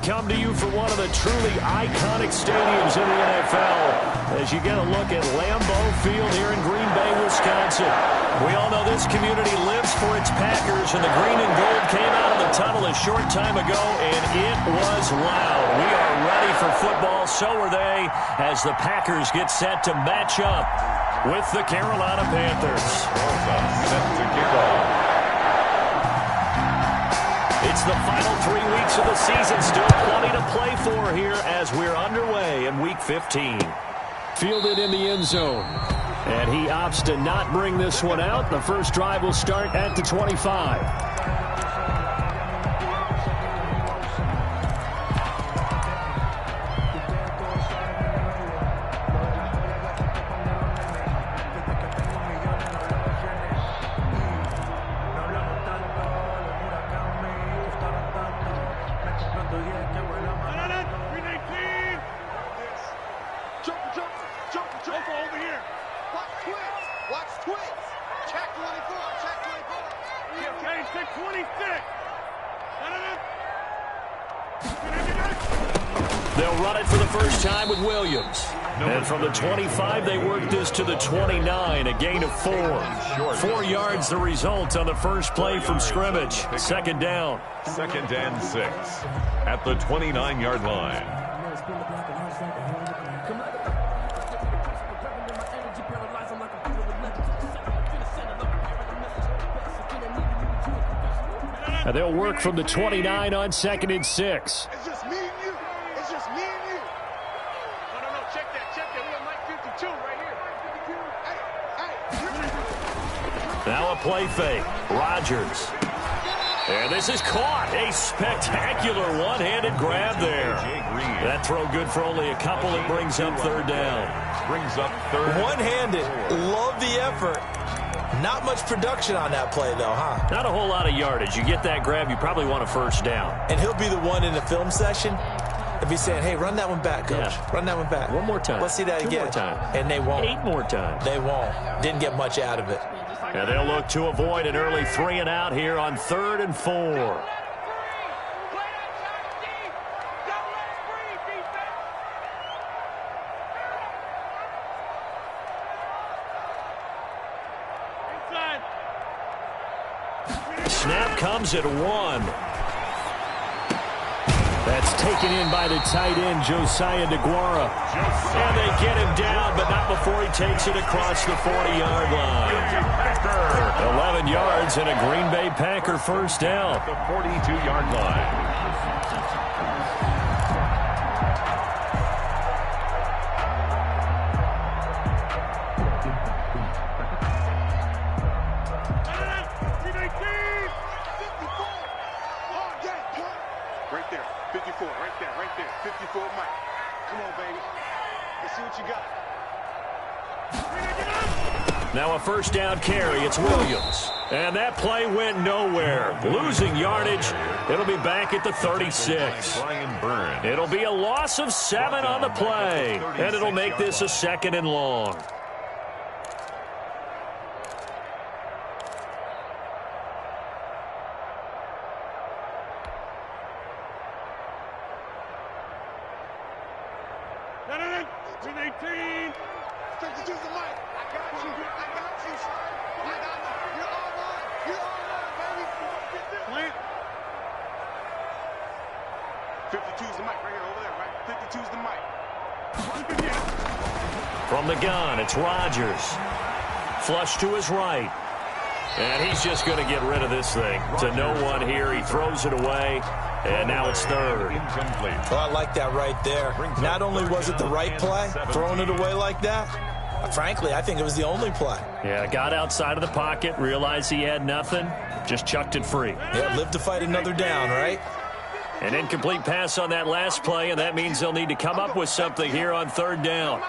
come to you from one of the truly iconic stadiums in the NFL as you get a look at Lambeau Field here in Green Bay, Wisconsin. We all know this community lives for its Packers, and the green and gold came out of the tunnel a short time ago, and it was loud. We are ready for football, so are they, as the Packers get set to match up with the Carolina Panthers. Set to kick off. It's the final 3 weeks of the season. Still plenty to play for here as we're underway in Week 15. Fielded in the end zone. And he opts to not bring this one out. The first drive will start at the 25. They'll run it for the first time with Williams. And from the 25, they work this to the 29, a gain of 4. 4 yards the result on the first play from scrimmage. Second down. 2nd and 6 at the 29-yard line. And they'll work from the 29 on 2nd and 6. It's just me and you. It's just me and you. No, check that. We got Mike 52 right here. Hey. Now a play fake. Rodgers. And this is caught. A spectacular one-handed grab there. That throw good for only a couple. It brings up third down. Brings up third. One-handed. Love the effort. Not much production on that play, though, huh? Not a whole lot of yardage. You get that grab, you probably want a first down. And he'll be the one in the film session. If he's saying, hey, run that one back, coach. Yeah. Run that one back. One more time. Let's see that 2 again. more times. And they won't. 8 more times. They won't. Didn't get much out of it. And they'll look to avoid an early 3 and out here on 3rd and 4. Snap comes at 1. That's taken in by the tight end, Josiah DeGuara. And they get him down, but not before he takes it across the 40-yard line. 11 yards and a Green Bay Packer first down. The 42-yard line. Now a first down carry. It's Williams. And that play went nowhere. Losing yardage. It'll be back at the 36. It'll be a loss of 7 on the play. And it'll make this a 2nd and long. From the gun, it's Rodgers. Flush to his right. And he's just going to get rid of this thing. To no one here. He throws it away. And now it's 3rd. Well, I like that right there. Not only was it the right play, throwing it away like that, frankly, I think it was the only play. Yeah, got outside of the pocket, realized he had nothing, just chucked it free. Yeah, live to fight another down, right? An incomplete pass on that last play, and that means they'll need to come up with something here on 3rd down.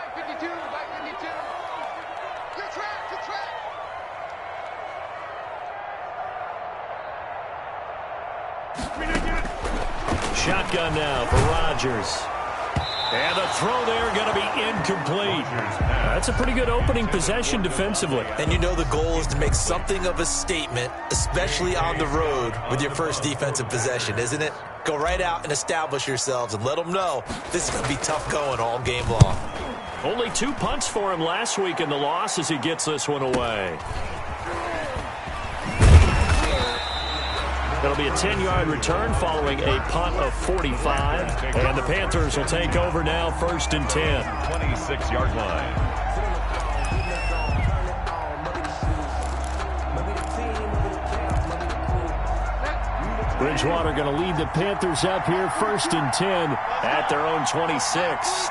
Shotgun now for Rodgers. And the throw there going to be incomplete. That's a pretty good opening possession defensively. And you know the goal is to make something of a statement, especially on the road with your first defensive possession, isn't it? Go right out and establish yourselves and let them know this is going to be tough going all game long. Only 2 punts for him last week in the loss as he gets this one away. It'll be a 10-yard return following a punt of 45. And the Panthers will take over now, 1st and 10. 26-yard line. Bridgewater going to lead the Panthers up here, 1st and 10 at their own 26.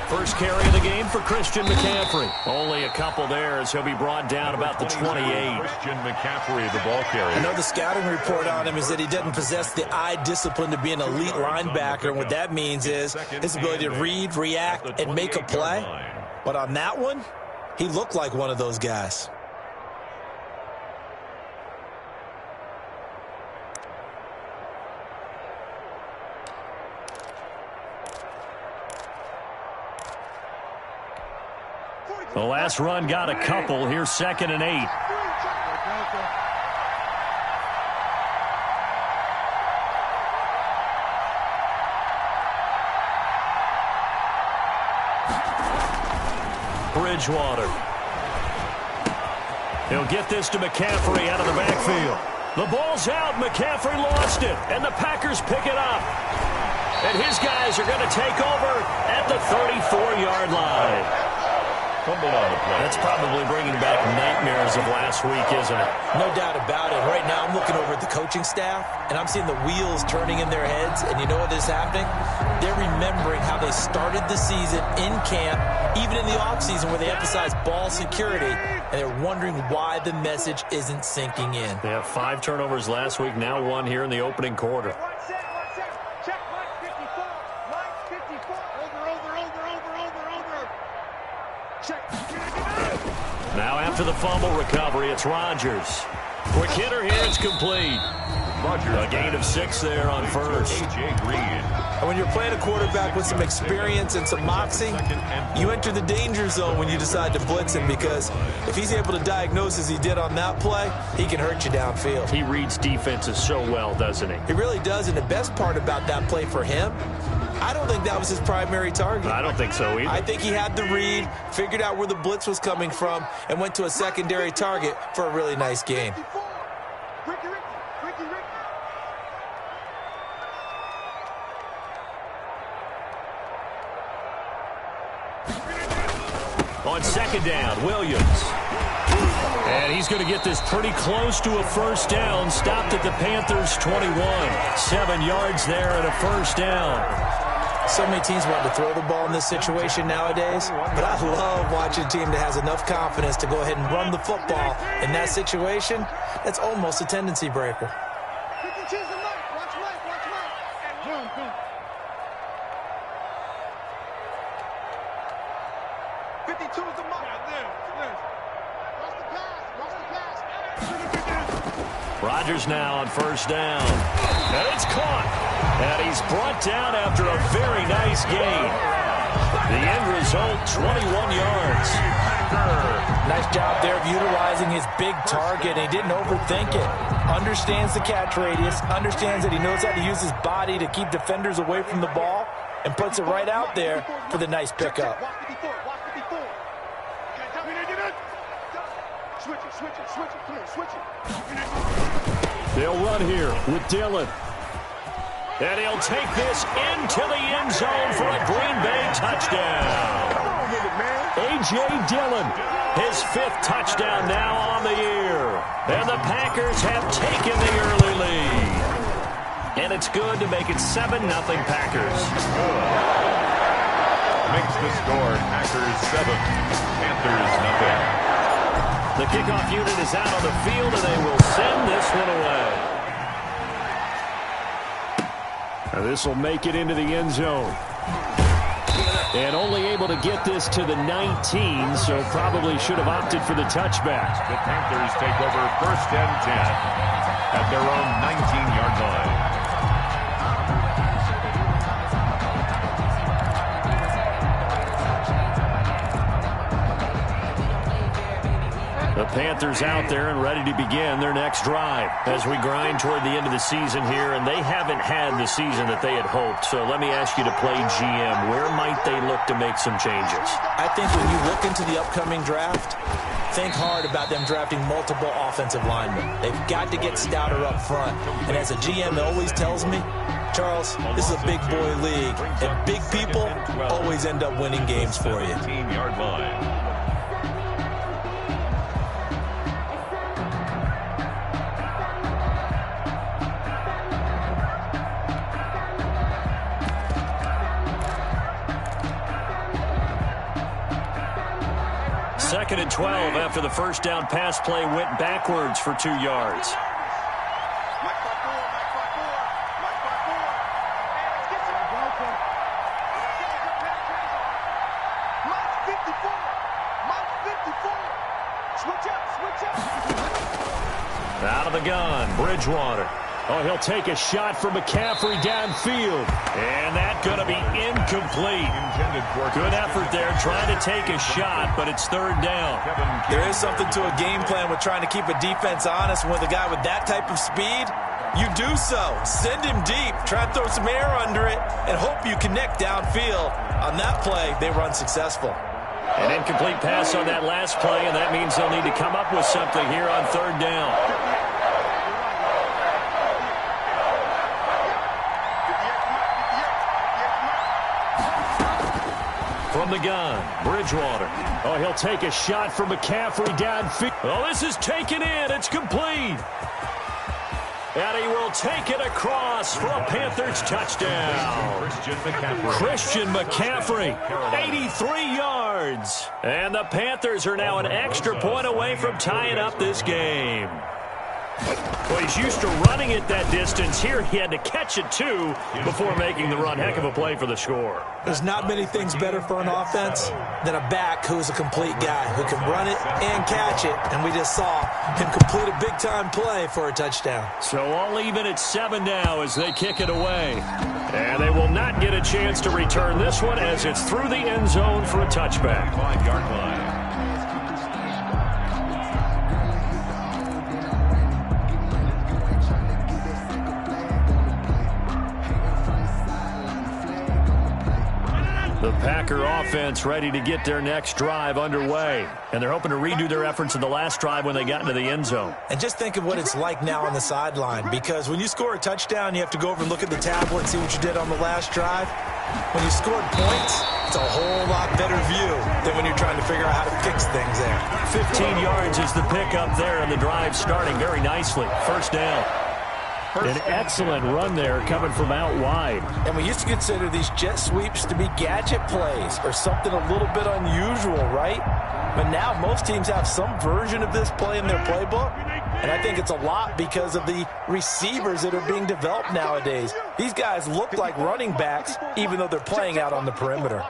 First carry of the game for Christian McCaffrey. Only a couple there as he'll be brought down about the 28. Christian McCaffrey, the ball carrier. I know the scouting report on him is that he doesn't possess the eye discipline to be an elite linebacker. And what that means is his ability to read, react, and make a play. But on that one, he looked like one of those guys. The last run got a couple. Here's 2nd and 8. Bridgewater. He'll get this to McCaffrey out of the backfield. The ball's out. McCaffrey lost it, and the Packers pick it up. And his guys are going to take over at the 34-yard line. On the play. That's probably bringing back nightmares of last week, isn't it? No doubt about it. Right now, I'm looking over at the coaching staff, and I'm seeing the wheels turning in their heads. And you know what is happening? They're remembering how they started the season in camp, even in the offseason where they emphasized ball security, and they're wondering why the message isn't sinking in. They have 5 turnovers last week, now 1 here in the opening quarter. Now after the fumble recovery, it's Rodgers. Quick hitter here, it's complete. A gain of 6 there on first. And when you're playing a quarterback with some experience and some moxie, you enter the danger zone when you decide to blitz him, because if he's able to diagnose as he did on that play, he can hurt you downfield. He reads defenses so well, doesn't he? He really does, and the best part about that play for him, I don't think that was his primary target. I don't think so either. I think he had the read, figured out where the blitz was coming from, and went to a secondary target for a really nice gain. On 2nd down, Williams. And he's going to get this pretty close to a first down. Stopped at the Panthers' 21. 7 yards there and a first down. So many teams want to throw the ball in this situation nowadays, but I love watching a team that has enough confidence to go ahead and run the football. In that situation, that's almost a tendency breaker. 52 is the mark. Rodgers now on first down. And it's caught. And he's brought down after a very nice gain. The end result, 21 yards. Nice job there of utilizing his big target. He didn't overthink it. Understands the catch radius. Understands that he knows how to use his body to keep defenders away from the ball. And puts it right out there for the nice pickup. They'll run here with Dillon. And he'll take this into the end zone for a Green Bay touchdown. A.J. Dillon, his 5th touchdown now on the year. And the Packers have taken the early lead. And it's good to make it 7-0 Packers. Makes the score Packers 7, Panthers 0. The kickoff unit is out on the field, and they will send this one away. Now this will make it into the end zone. And only able to get this to the 19, so probably should have opted for the touchback. The Panthers take over 1st and 10 at their own 19-yard line. The Panthers out there and ready to begin their next drive as we grind toward the end of the season here, and they haven't had the season that they had hoped. So let me ask you to play GM. Where might they look to make some changes? I think when you look into the upcoming draft, think hard about them drafting multiple offensive linemen. They've got to get stouter up front. And as a GM that always tells me, Charles, this is a big boy league, and big people always end up winning games for you. 17-yard line. Second and 12 after the first down pass play went backwards for 2 yards. Out of the gun, Bridgewater. Oh, he'll take a shot from McCaffrey downfield. And that's going to be incomplete. Good effort there, trying to take a shot, but it's 3rd down. There is something to a game plan with trying to keep a defense honest. With a guy with that type of speed, you do so. Send him deep, try and throw some air under it, and hope you connect downfield. On that play, they were unsuccessful. An incomplete pass on that last play, and that means they'll need to come up with something here on 3rd down. From the gun, Bridgewater. Oh, he'll take a shot from McCaffrey downfield. Oh, this is taken in. It's complete. And he will take it across for a Panthers touchdown. Christian McCaffrey, 83 yards. And the Panthers are now an extra point away from tying up this game. Well, he's used to running it that distance. Here he had to catch it, too, before making the run. Heck of a play for the score. There's not many things better for an offense than a back who's a complete guy, who can run it and catch it. And we just saw him complete a big-time play for a touchdown. So all even at 7 now as they kick it away. And they will not get a chance to return this one as it's through the end zone for a touchback. 5-yard line. The Packer offense ready to get their next drive underway. And they're hoping to redo their efforts in the last drive when they got into the end zone. And just think of what it's like now on the sideline, because when you score a touchdown, you have to go over and look at the tablet and see what you did on the last drive. When you scored points, it's a whole lot better view than when you're trying to figure out how to fix things there. 15 yards is the pickup there, and the drive starting very nicely. 1st down. An excellent run there coming from out wide. And we used to consider these jet sweeps to be gadget plays or something a little bit unusual, right? But now most teams have some version of this play in their playbook. And I think it's a lot because of the receivers that are being developed nowadays. These guys look like running backs even though they're playing out on the perimeter.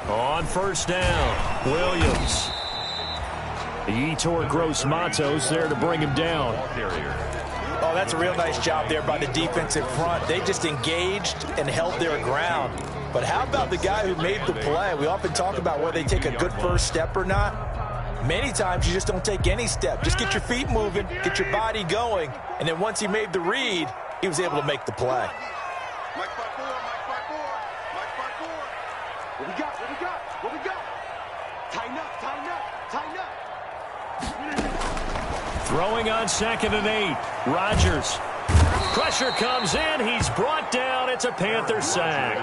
On 1st down, Williams. The Yetur Gross-Matos there to bring him down. Oh, that's a real nice job there by the defensive front. They just engaged and held their ground. But how about the guy who made the play? We often talk about whether they take a good first step or not. Many times you just don't take any step. Just get your feet moving, get your body going, and then once he made the read, he was able to make the play. What we got? What we got? What we got? Tighten up, tighten up, tighten up. Throwing on 2nd and 8. Rodgers. Pressure comes in. He's brought down. It's a Panther sack.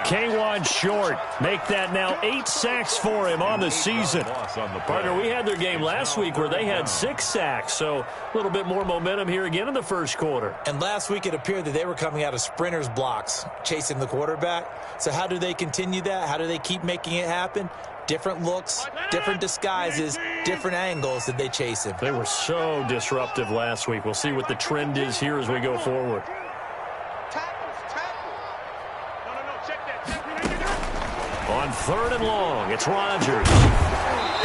K'Wan Short make that now 8 sacks for him on the season. Partner, we had their game last week where they had 6 sacks. So a little bit more momentum here again in the 1st quarter. And last week it appeared that they were coming out of sprinters blocks, chasing the quarterback. So how do they continue that? How do they keep making it happen? Different looks, different disguises, different angles did they chase him. They were so disruptive last week. We'll see what the trend is here as we go forward. On 3rd and long, it's Rodgers.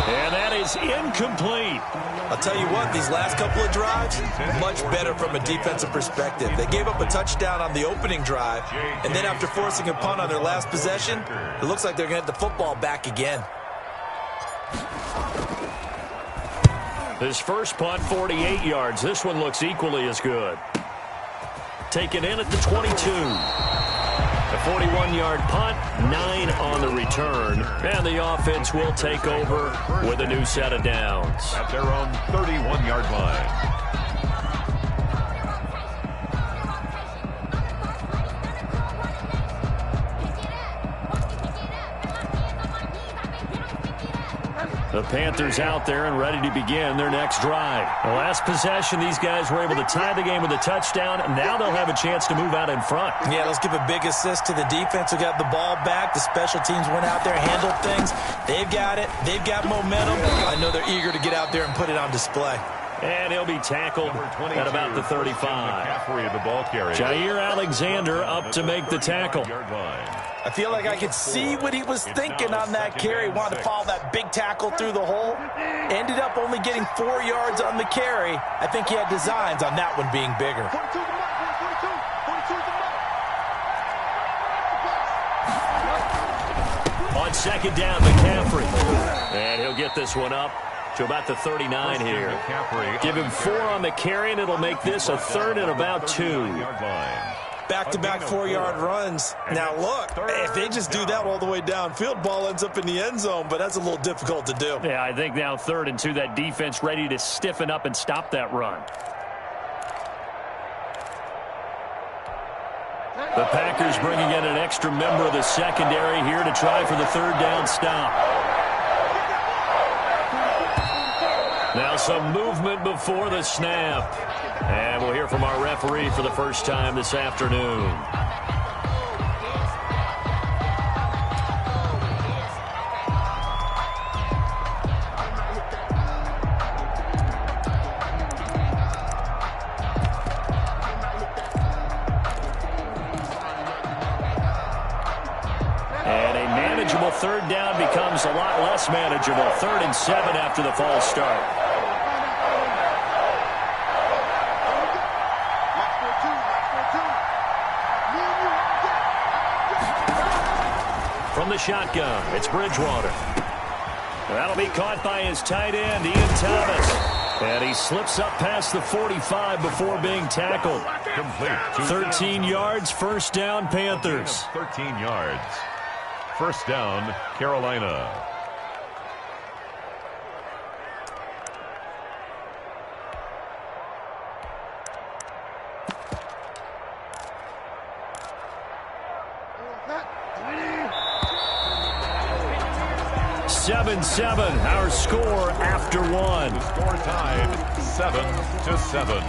And that is incomplete. I'll tell you what, these last couple of drives, much better from a defensive perspective. They gave up a touchdown on the opening drive, and then after forcing a punt on their last possession, it looks like they're going to get the football back again. His first punt, 48 yards. This one looks equally as good. Taken in at the 22. A 41-yard punt, 9 on the return. And the offense will take over with a new set of downs. At their own 31-yard line. The Panthers out there and ready to begin their next drive. The last possession, these guys were able to tie the game with a touchdown, and now they'll have a chance to move out in front. Yeah, let's give a big assist to the defense who got the ball back. The special teams went out there, handled things. They've got it. They've got momentum. I know they're eager to get out there and put it on display. And he'll be tackled at about the 35. Jair Alexander up to make the tackle. I feel like I could see what he was thinking on that carry. Wanted to follow that big tackle through the hole. Ended up only getting 4 yards on the carry. I think he had designs on that one being bigger. On 2nd down, McCaffrey. And he'll get this one up to about the 39 here. Give him 4 on the carry, and it'll make this a 3rd and about 2. Back-to-back 4-yard runs. Now, look, if they just do that all the way downfield, ball ends up in the end zone, but that's a little difficult to do. Yeah, I think now 3rd and 2, that defense ready to stiffen up and stop that run. The Packers bringing in an extra member of the secondary here to try for the 3rd down stop. Now some movement before the snap. And we'll hear from our referee for the first time this afternoon. And a manageable 3rd down becomes a lot less manageable. 3rd and 7 after the false start. From the shotgun, it's Bridgewater. That'll be caught by his tight end, Ian Thomas. And he slips up past the 45 before being tackled. Complete. 13 yards, 1st down, Panthers. 13 yards. 1st down, Carolina. Seven, our score after 1. The score tied 7-7.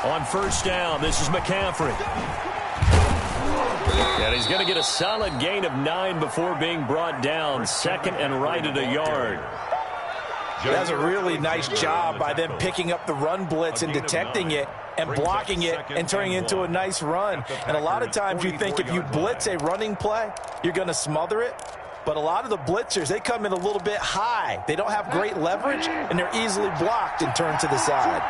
On 1st down, this is McCaffrey. And he's going to get a solid gain of 9 before being brought down. 2nd and right at a yard. That's a really nice job by them picking up the run blitz and detecting it and blocking it and turning it into a nice run. And a lot of times you think if you blitz a running play, you're going to smother it. But a lot of the blitzers, they come in a little bit high. They don't have great leverage, and they're easily blocked and turned to the side.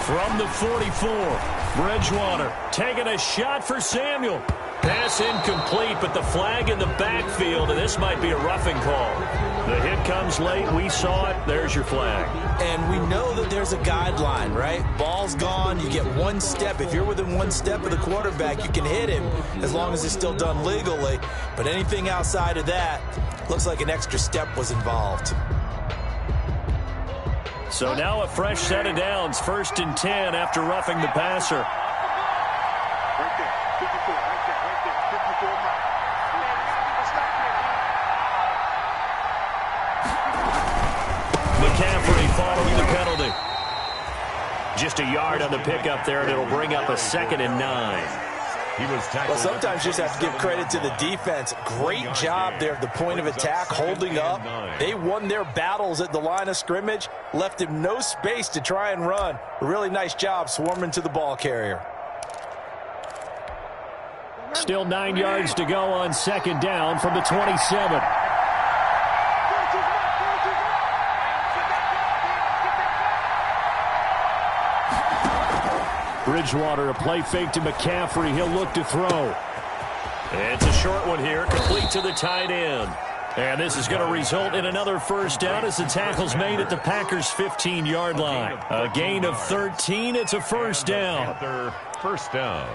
From the 44, Bridgewater taking a shot for Samuel. Pass incomplete, but the flag in the backfield, and this might be a roughing call. The hit comes late. We saw it. There's your flag. And we know that there's a guideline, right? Ball's gone. You get one step. If you're within one step of the quarterback, you can hit him as long as it's still done legally. But anything outside of that, looks like an extra step was involved. So now a fresh set of downs. 1st and 10 after roughing the passer. Right there. 54. Right there. 54 miles. McCaffrey following the penalty. Just a yard on the pickup there, and it'll bring up a 2nd and 9. He was tackled. Well, sometimes you just have to give credit to the defense. Great job there at the point of attack, holding up. They won their battles at the line of scrimmage, left him no space to try and run. A really nice job swarming to the ball carrier. Still 9 yards to go on 2nd down from the 27. Bridgewater, a play fake to McCaffrey. He'll look to throw. It's a short one here, complete to the tight end. And this is going to result in another 1st down as the tackle's made at the Packers' 15-yard line. A gain of 13. It's a 1st down. Another 1st down.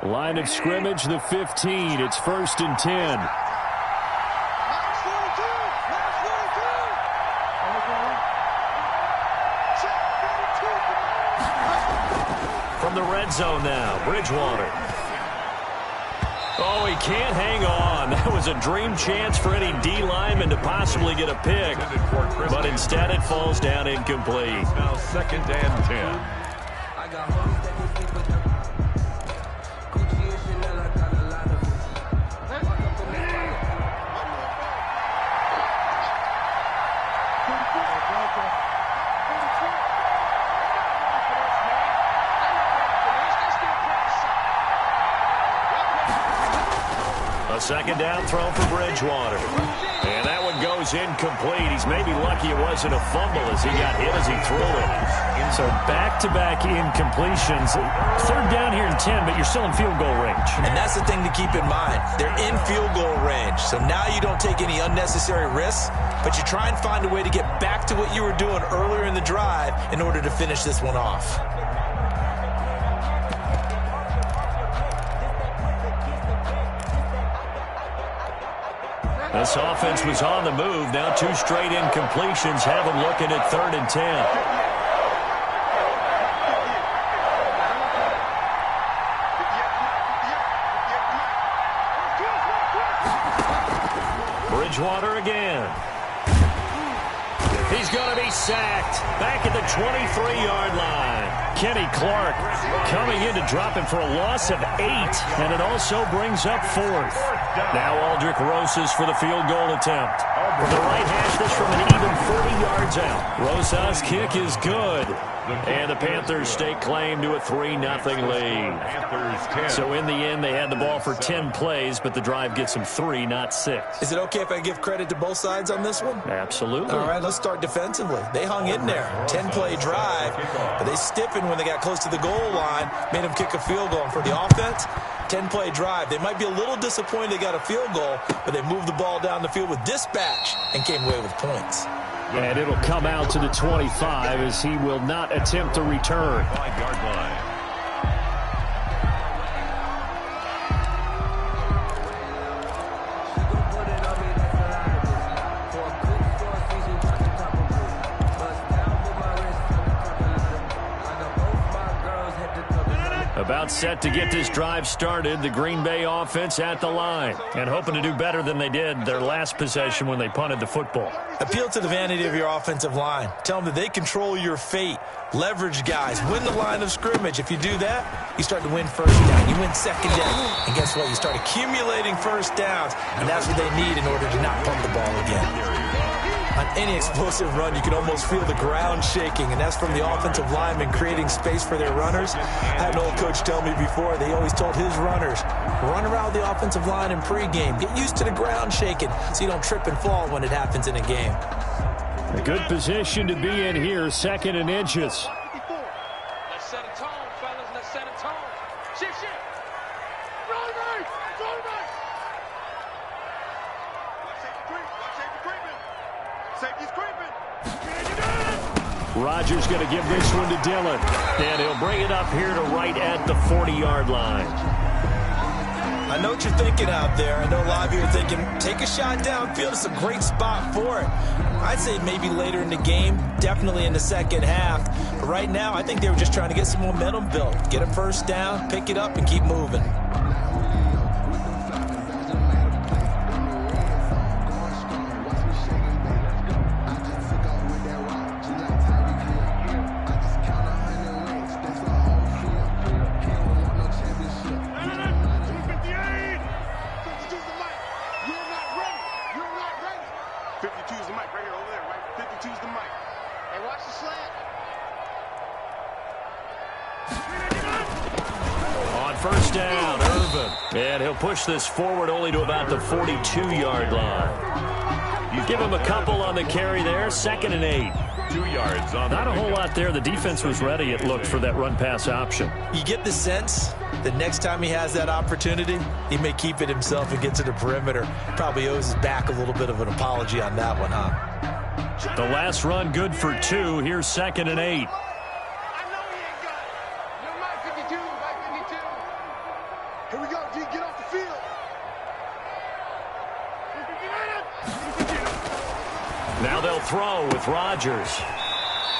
Line of scrimmage, the 15. It's 1st and 10. From the red zone now, Bridgewater. Oh, he can't hang on. That was a dream chance for any D lineman to possibly get a pick. But instead it falls down incomplete. Now 2nd and 10. A 2nd down throw for Bridgewater. And that one goes incomplete. He's maybe lucky it wasn't a fumble as he got hit as he threw it. So back-to-back incompletions. 3rd down here in 10, but you're still in field goal range. And that's the thing to keep in mind. They're in field goal range. So now you don't take any unnecessary risks, but you try and find a way to get back to what you were doing earlier in the drive in order to finish this one off. This offense was on the move. Now 2 straight incompletions have them looking at 3rd and 10. Bridgewater again. He's going to be sacked. Back at the 23-yard line. Kenny Clark coming in to drop him for a loss of 8. And it also brings up 4th. Now Aldrick Rosas for the field goal attempt. From the right hash, this from an even 40 yards out. Rosas' kick is good. And the Panthers stake claim to a 3-0 lead. So in the end, they had the ball for 10 plays, but the drive gets them 3, not 6. Is it okay if I give credit to both sides on this one? Absolutely. All right, let's start defensively. They hung in there. 10-play drive, but they stiffened when they got close to the goal line, made them kick a field goal. And for the offense, 10-play drive. They might be a little disappointed they got a field goal, but they moved the ball down the field with dispatch and came away with points. And it'll come out to the 25 as he will not attempt to return. 5-yard line. About set to get this drive started, the Green Bay offense at the line and hoping to do better than they did their last possession when they punted the football. Appeal to the vanity of your offensive line. Tell them that they control your fate. Leverage guys. Win the line of scrimmage. If you do that, you start to win 1st down. You win 2nd down. And guess what? You start accumulating 1st downs, and that's what they need in order to not punt the ball again. On any explosive run, you can almost feel the ground shaking, and that's from the offensive linemen creating space for their runners. I had an old coach tell me before, they always told his runners, run around the offensive line in pregame. Get used to the ground shaking so you don't trip and fall when it happens in a game. A good position to be in here, 2nd and inches. Let's set a tone, fellas. Let's set Safety's creeping. Rodgers going to give this one to Dillon. And he'll bring it up here to right at the 40-yard line. I know what you're thinking out there. I know a lot of you are thinking, take a shot downfield. It's a great spot for it. I'd say maybe later in the game, definitely in the second half. But right now, I think they were just trying to get some momentum built. Get a first down, pick it up, and keep moving. First down, Irvin. And he'll push this forward only to about the 42-yard line. Give him a couple on the carry there. 2nd and 8. 2 yards on. Not a whole lot there. The defense was ready, it looked, for that run-pass option. You get the sense that next time he has that opportunity, he may keep it himself and get to the perimeter. Probably owes his back a little bit of an apology on that one, huh? The last run good for 2. Here's 2nd and 8. Here we go, D. Get off the field. Now they'll throw with Rodgers.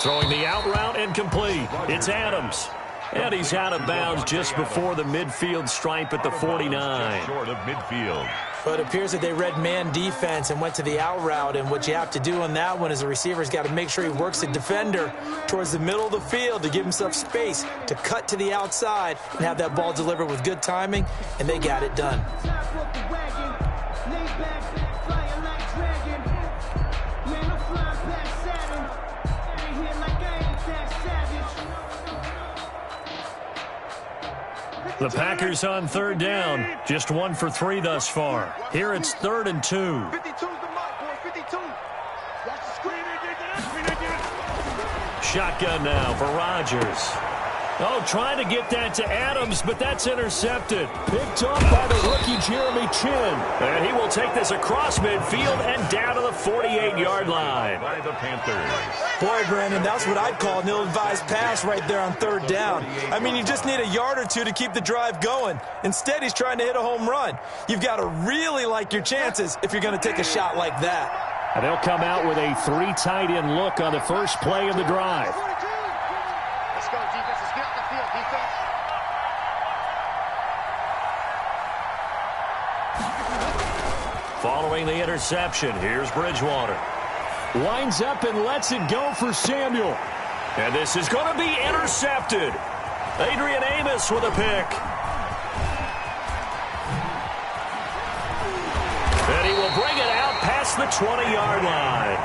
Throwing the out route incomplete. It's Adams. And he's out of bounds just before the midfield stripe at the 49. Short of midfield. But it appears that they read man defense and went to the out route. And what you have to do on that one is the receiver's got to make sure he works the defender towards the middle of the field to give himself space to cut to the outside and have that ball delivered with good timing. And they got it done. The Packers on 3rd down. Just 1 for 3 thus far. Here it's 3rd and 2. 52's the mark, boy. 52. Watch the screen. Shotgun now for Rodgers. Oh, trying to get that to Adams, but that's intercepted. Picked up by the rookie Jeremy Chin. And he will take this across midfield and down to the 48-yard line. By the Panthers. Boy, Brandon, that's what I'd call an ill-advised pass right there on 3rd down. I mean, you just need a yard or two to keep the drive going. Instead, he's trying to hit a home run. You've got to really like your chances if you're going to take a shot like that. And they'll come out with a 3 tight end look on the first play of the drive. Let's go, defense. Let's get off the field, defense. Following the interception, here's Bridgewater. Winds up and lets it go for Samuel. And this is going to be intercepted. Adrian Amos with a pick. And he will bring it out past the 20-yard line.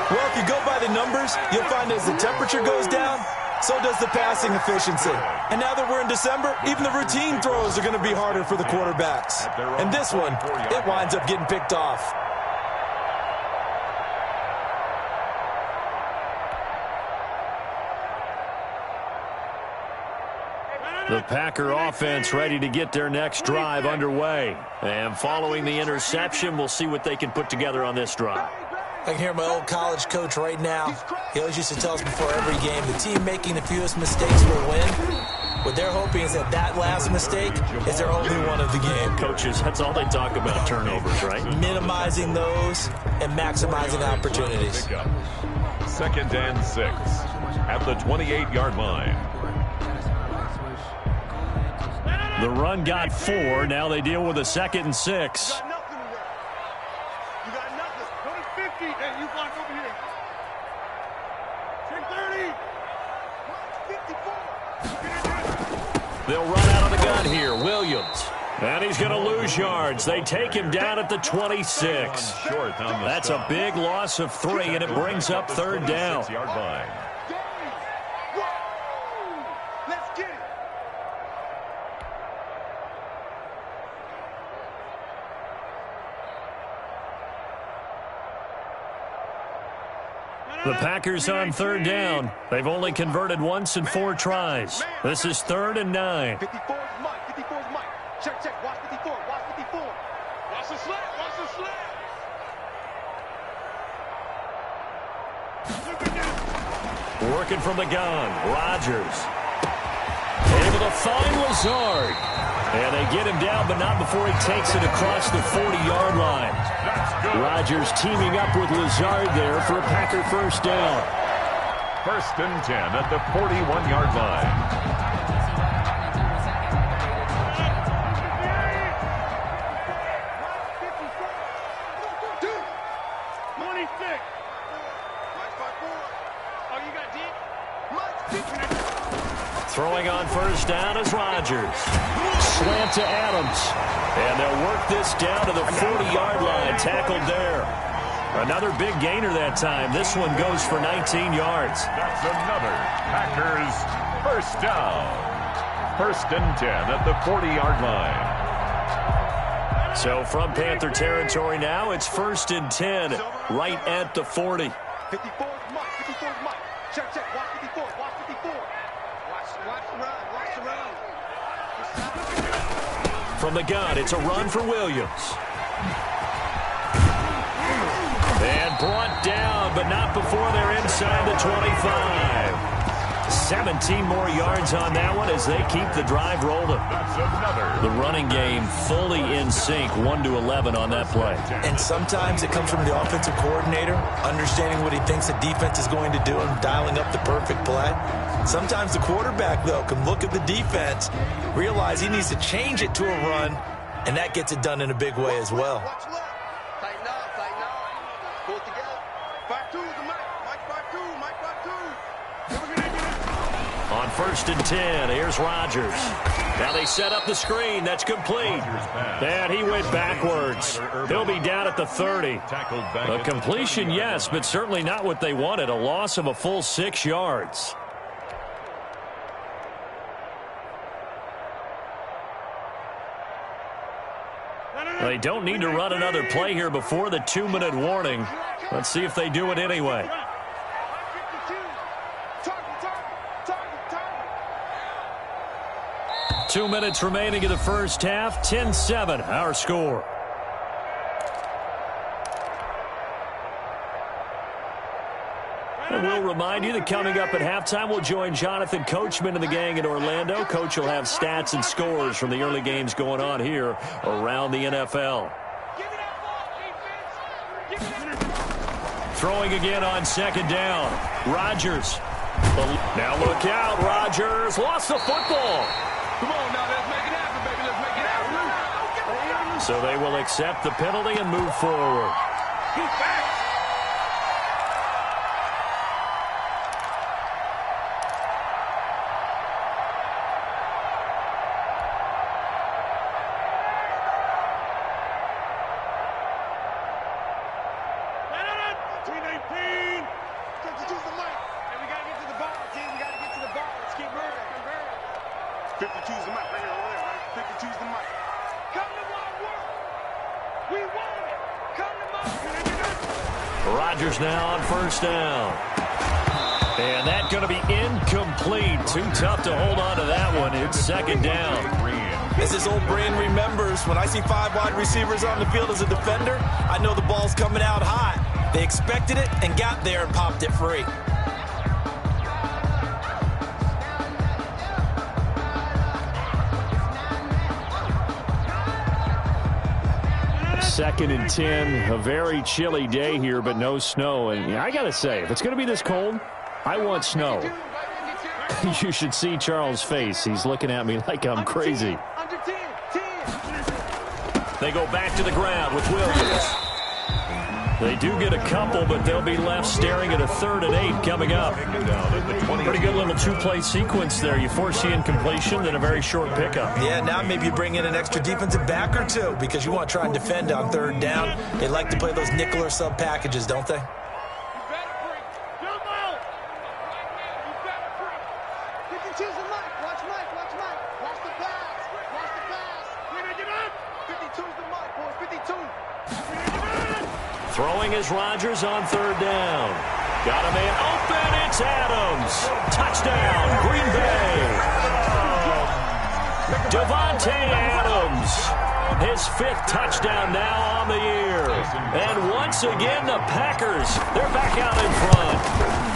Well, if you go by the numbers, you'll find as the temperature goes down, so does the passing efficiency. And now that we're in December, even the routine throws are going to be harder for the quarterbacks. And this one, it winds up getting picked off. The Packer offense ready to get their next drive underway. And following the interception, we'll see what they can put together on this drive. I can hear my old college coach right now. He always used to tell us before every game, the team making the fewest mistakes will win. What they're hoping is that last mistake is their only one of the game. Coaches, that's all they talk about, turnovers, right? Minimizing those and maximizing opportunities. 2nd and 6 at the 28-yard line. The run got 4. Now they deal with a 2nd and 6. You got nothing. Go to 50. Hey, you block over here. Check 30. 54. They'll run out of the gun here. Williams. And he's going to lose yards. They take him down at the 26. That's a big loss of 3, and it brings up 3rd down. Let's get it. The Packers on 3rd down. They've only converted once in 4 tries. This is 3rd and 9. 54 is Mike. 54 is Mike. Check, check. Watch 54. Watch 54. Watch the slant. Watch the slant. Working from the gun. Rodgers. Able to find Lazard. And they get him down, but not before he takes it across the 40-yard line. Rodgers teaming up with Lazard there for a Packer first down. 1st and 10 at the 41-yard line. Throwing on first down is Rodgers. Slant to Adams. And they'll work this down to the 40-yard line. Tackled there. Another big gainer that time. This one goes for 19 yards. That's another Packers first down. 1st and 10 at the 40-yard line. So from Panther territory now, it's 1st and 10 right at the 40. 54 Mike. 54 Mike. Check. Watch 54. Watch 54. Watch the run. Watch the run. From the gun, it's a run for Williams. And brought down, but not before they're inside the 25. 17 more yards on that one as they keep the drive rolling. That's another. The running game fully in sync, 1-11 on that play. And sometimes it comes from the offensive coordinator, understanding what he thinks the defense is going to do and dialing up the perfect play. Sometimes the quarterback, though, can look at the defense, realize he needs to change it to a run, and that gets it done in a big way as well. Watch left. Tighten up. Pull it together. 5-2 to Mike. Mike 5-2. Mike 5-2. On 1st and 10, here's Rodgers. Now they set up the screen. That's complete. And he went backwards. He'll be down at the 30. A completion, yes, but certainly not what they wanted. A loss of a full 6 yards. They don't need to run another play here before the 2-minute warning. Let's see if they do it anyway. 2 minutes remaining in the first half. 10-7, our score. And we'll remind you that coming up at halftime, we'll join Jonathan Coachman and the gang in Orlando. Coach will have stats and scores from the early games going on here around the NFL. Throwing again on 2nd down. Rodgers. Now look out. Rodgers lost the football. Come on now, let's make it happen, baby. Let's make it happen. So they will accept the penalty and move forward. He's back. Rodgers now on 1st down. And that's going to be incomplete. Too tough to hold on to that one. It's 2nd down. As his old brain remembers, when I see 5 wide receivers on the field as a defender, I know the ball's coming out hot. They expected it and got there and popped it free. 2nd and 10, a very chilly day here, but no snow. And I got to say, if it's going to be this cold, I want snow. You should see Charles' face. He's looking at me like I'm crazy. They go back to the ground with Williams. They do get a couple, but they'll be left staring at a 3rd and 8 coming up. Pretty good little 2-play sequence there. You force the incompletion, then a very short pickup. Yeah, now maybe you bring in an extra defensive back or two because you want to try and defend on 3rd down. They like to play those nickel or sub packages, don't they? Throwing is Rodgers on 3rd down. Got a man open. It's Adams. Touchdown, Green Bay. Devontae Adams His 5th touchdown now on the year. And once again, the Packers, they're back out in front.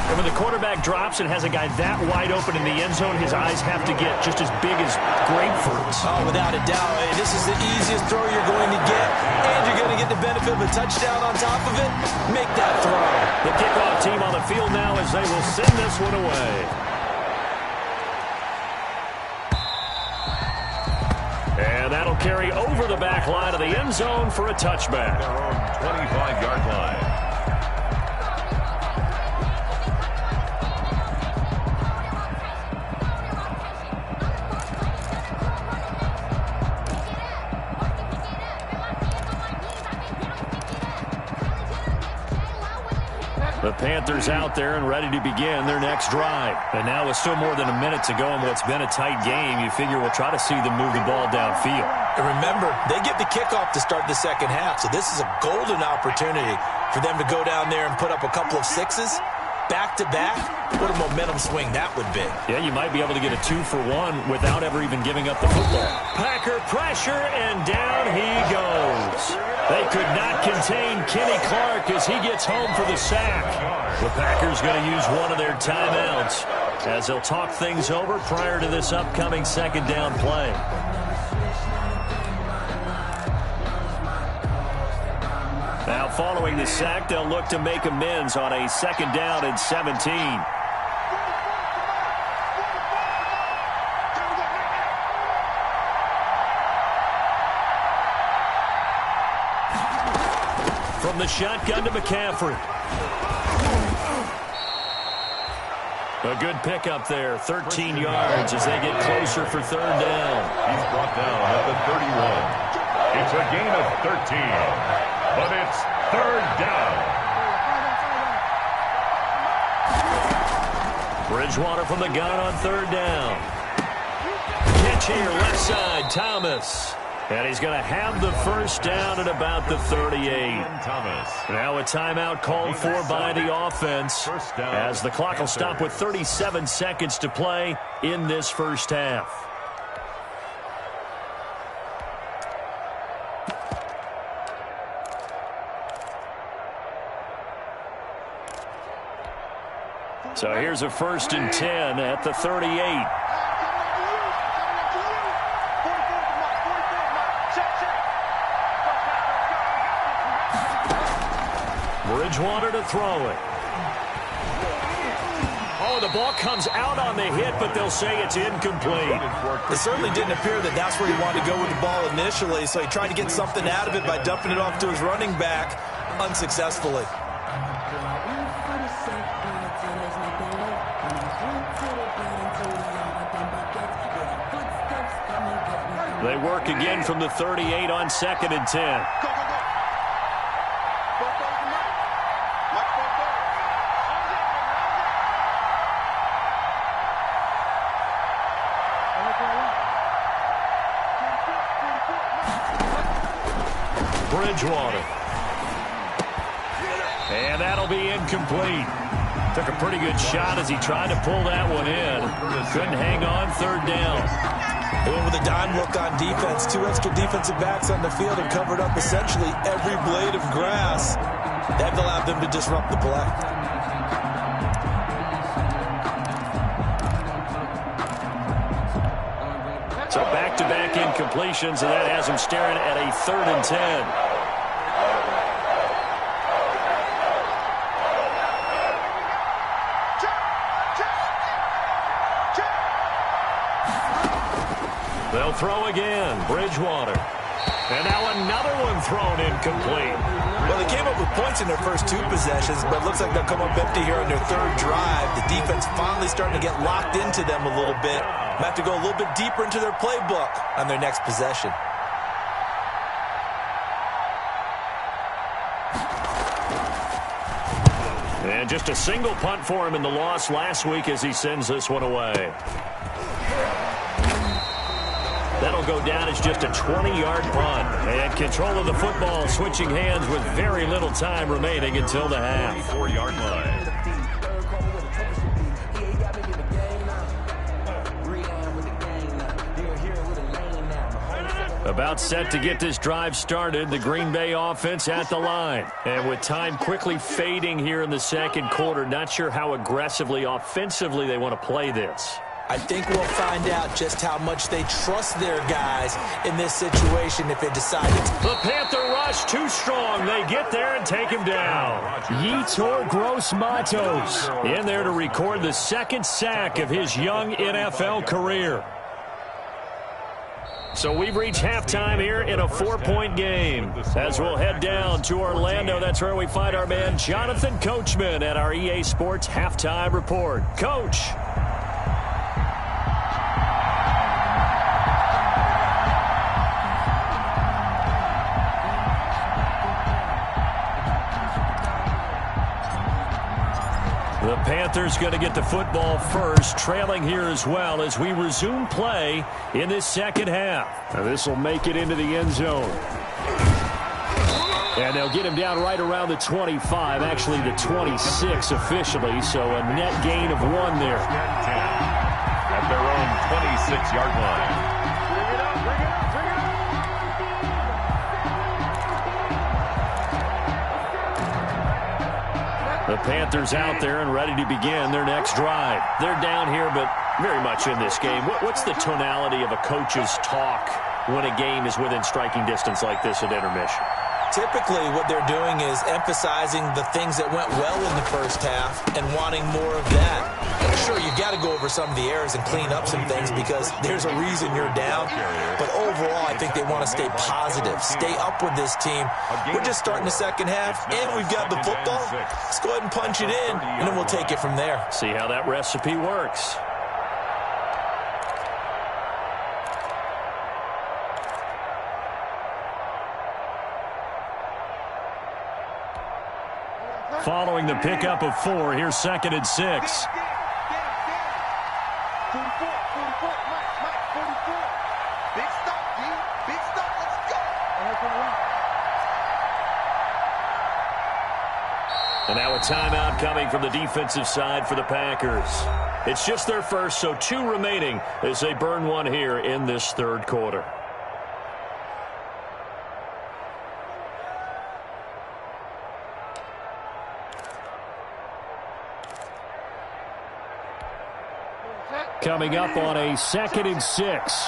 And when the quarterback drops and has a guy that wide open in the end zone, his eyes have to get just as big as grapefruits. Oh, without a doubt. This is the easiest throw you're going to get, and you're going to get the benefit of a touchdown on top of it. Make that throw. The kickoff team on the field now as they will send this one away. And that'll carry over the back line of the end zone for a touchback. Their own 25-yard line. The Panthers out there and ready to begin their next drive. And now with still more than a minute to go in what's been a tight game, you figure we'll try to see them move the ball downfield. And remember, they get the kickoff to start the second half, so this is a golden opportunity for them to go down there and put up a couple of sixes back-to-back. What a momentum swing that would be. Yeah, you might be able to get a 2-for-1 without ever even giving up the football. Packer pressure, and down he goes. They could not contain Kenny Clark as he gets home for the sack. The Packers going to use one of their timeouts as they'll talk things over prior to this upcoming second down play. Now following the sack, they'll look to make amends on a second down and 17. From the shotgun to McCaffrey. A good pickup there, 13 yards as they get closer for third down. He's brought down at the 31. It's a gain of 13, but it's third down. Bridgewater from the gun on third down. Catch here, left side, Thomas. And he's going to have the first down at about the 38. Thomas. Now a timeout called for by the offense as the clock will stop with 37 seconds to play in this first half. So here's a 1st and 10 at the 38. Bridgewater to throw it. Oh, the ball comes out on the hit, but they'll say it's incomplete. It certainly didn't appear that that's where he wanted to go with the ball initially, so he tried to get something out of it by dumping it off to his running back unsuccessfully. They work again from the 38 on 2nd and 10. Bridgewater. And that'll be incomplete. Took a pretty good shot as he tried to pull that one in. Couldn't hang on, third down. They went with a dime look on defense. 2 extra defensive backs on the field and covered up essentially every blade of grass. That allowed them to disrupt the play. So back-to-back incompletions, and that has him staring at a 3rd and 10. They'll throw again. Bridgewater. And now another one thrown incomplete. Well, they came up with points in their first 2 possessions, but it looks like they'll come up empty here on their 3rd drive. The defense finally starting to get locked into them a little bit. Might have to go a little bit deeper into their playbook on their next possession. And just a single punt for him in the loss last week as he sends this one away. That'll go down as just a 20-yard punt. And control of the football switching hands with very little time remaining until the half. 4-yard line. About set to get this drive started, the Green Bay offense at the line. And with time quickly fading here in the second quarter, not sure how aggressively, offensively they want to play this. I think we'll find out just how much they trust their guys in this situation if they decide to. The Panther rush too strong. They get there and take him down. Yetur Gross-Matos in there to record the second sack of his young NFL career. So we've reached halftime here in a 4-point game. As we'll head down to Orlando, that's where we find our man Jonathan Coachman at our EA Sports Halftime Report. Coach. The Panthers going to get the football first, trailing here as well as we resume play in this second half. Now this will make it into the end zone. And they'll get him down right around the 25, actually the 26 officially, so a net gain of 1 there. At their own 26-yard line. The Panthers out there and ready to begin their next drive. They're down here, but very much in this game. What's the tonality of a coach's talk when a game is within striking distance like this at intermission? Typically, what they're doing is emphasizing the things that went well in the first half and wanting more of that. Sure, you've got to go over some of the errors and clean up some things because there's a reason you're down. But overall, I think they want to stay positive, stay up with this team. We're just starting the second half, and we've got the football. Let's go ahead and punch it in, and then we'll take it from there. See how that recipe works. Following the pickup of 4, here's 2nd and 6. 44, 44, Mike, 44. Big stop, G. Big stop, let's go. And now a timeout coming from the defensive side for the Packers. It's just their first, so 2 remaining as they burn 1 here in this third quarter. Coming up on a 2nd and 6.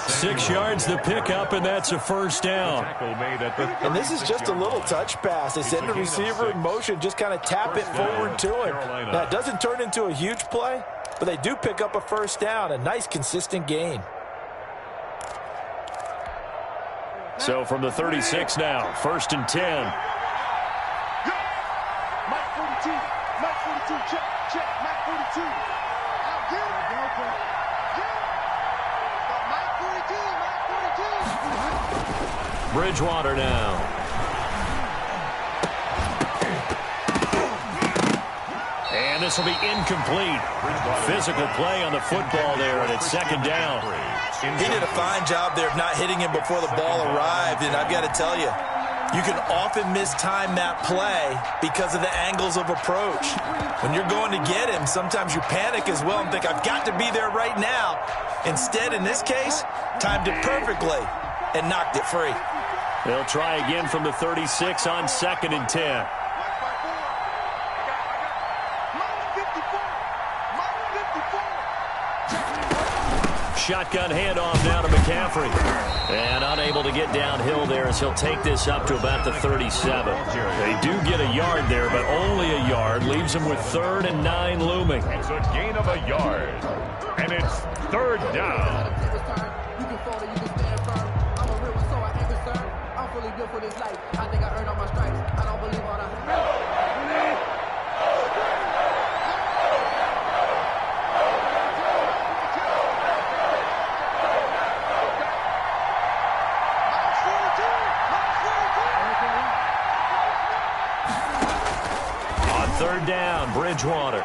Six yards the pickup, and that's a first down. And this is just a little touch pass. They send the receiver in motion, just kind of tap it forward to him. Now, it doesn't turn into a huge play, but they do pick up a first down, a nice, consistent gain. So from the 36 now, 1st and 10. Mike 42, check, Mike 42. I'll get it. Bridgewater now. And this will be incomplete. Physical play on the football there, and it's 2nd down. He did a fine job there of not hitting him before the ball arrived, and I've got to tell you, you can often mistime that play because of the angles of approach. When you're going to get him, sometimes you panic as well and think, I've got to be there right now. Instead, in this case, timed it perfectly and knocked it free. They'll try again from the 36 on 2nd and 10. Shotgun handoff now to McCaffrey. And unable to get downhill there as he'll take this up to about the 37. They do get a yard there, but only a yard. Leaves them with 3rd and 9 looming. It's a gain of a yard. And it's 3rd down. For this life, I think I earned all my stripes. I don't believe all that. On 3rd down, Bridgewater.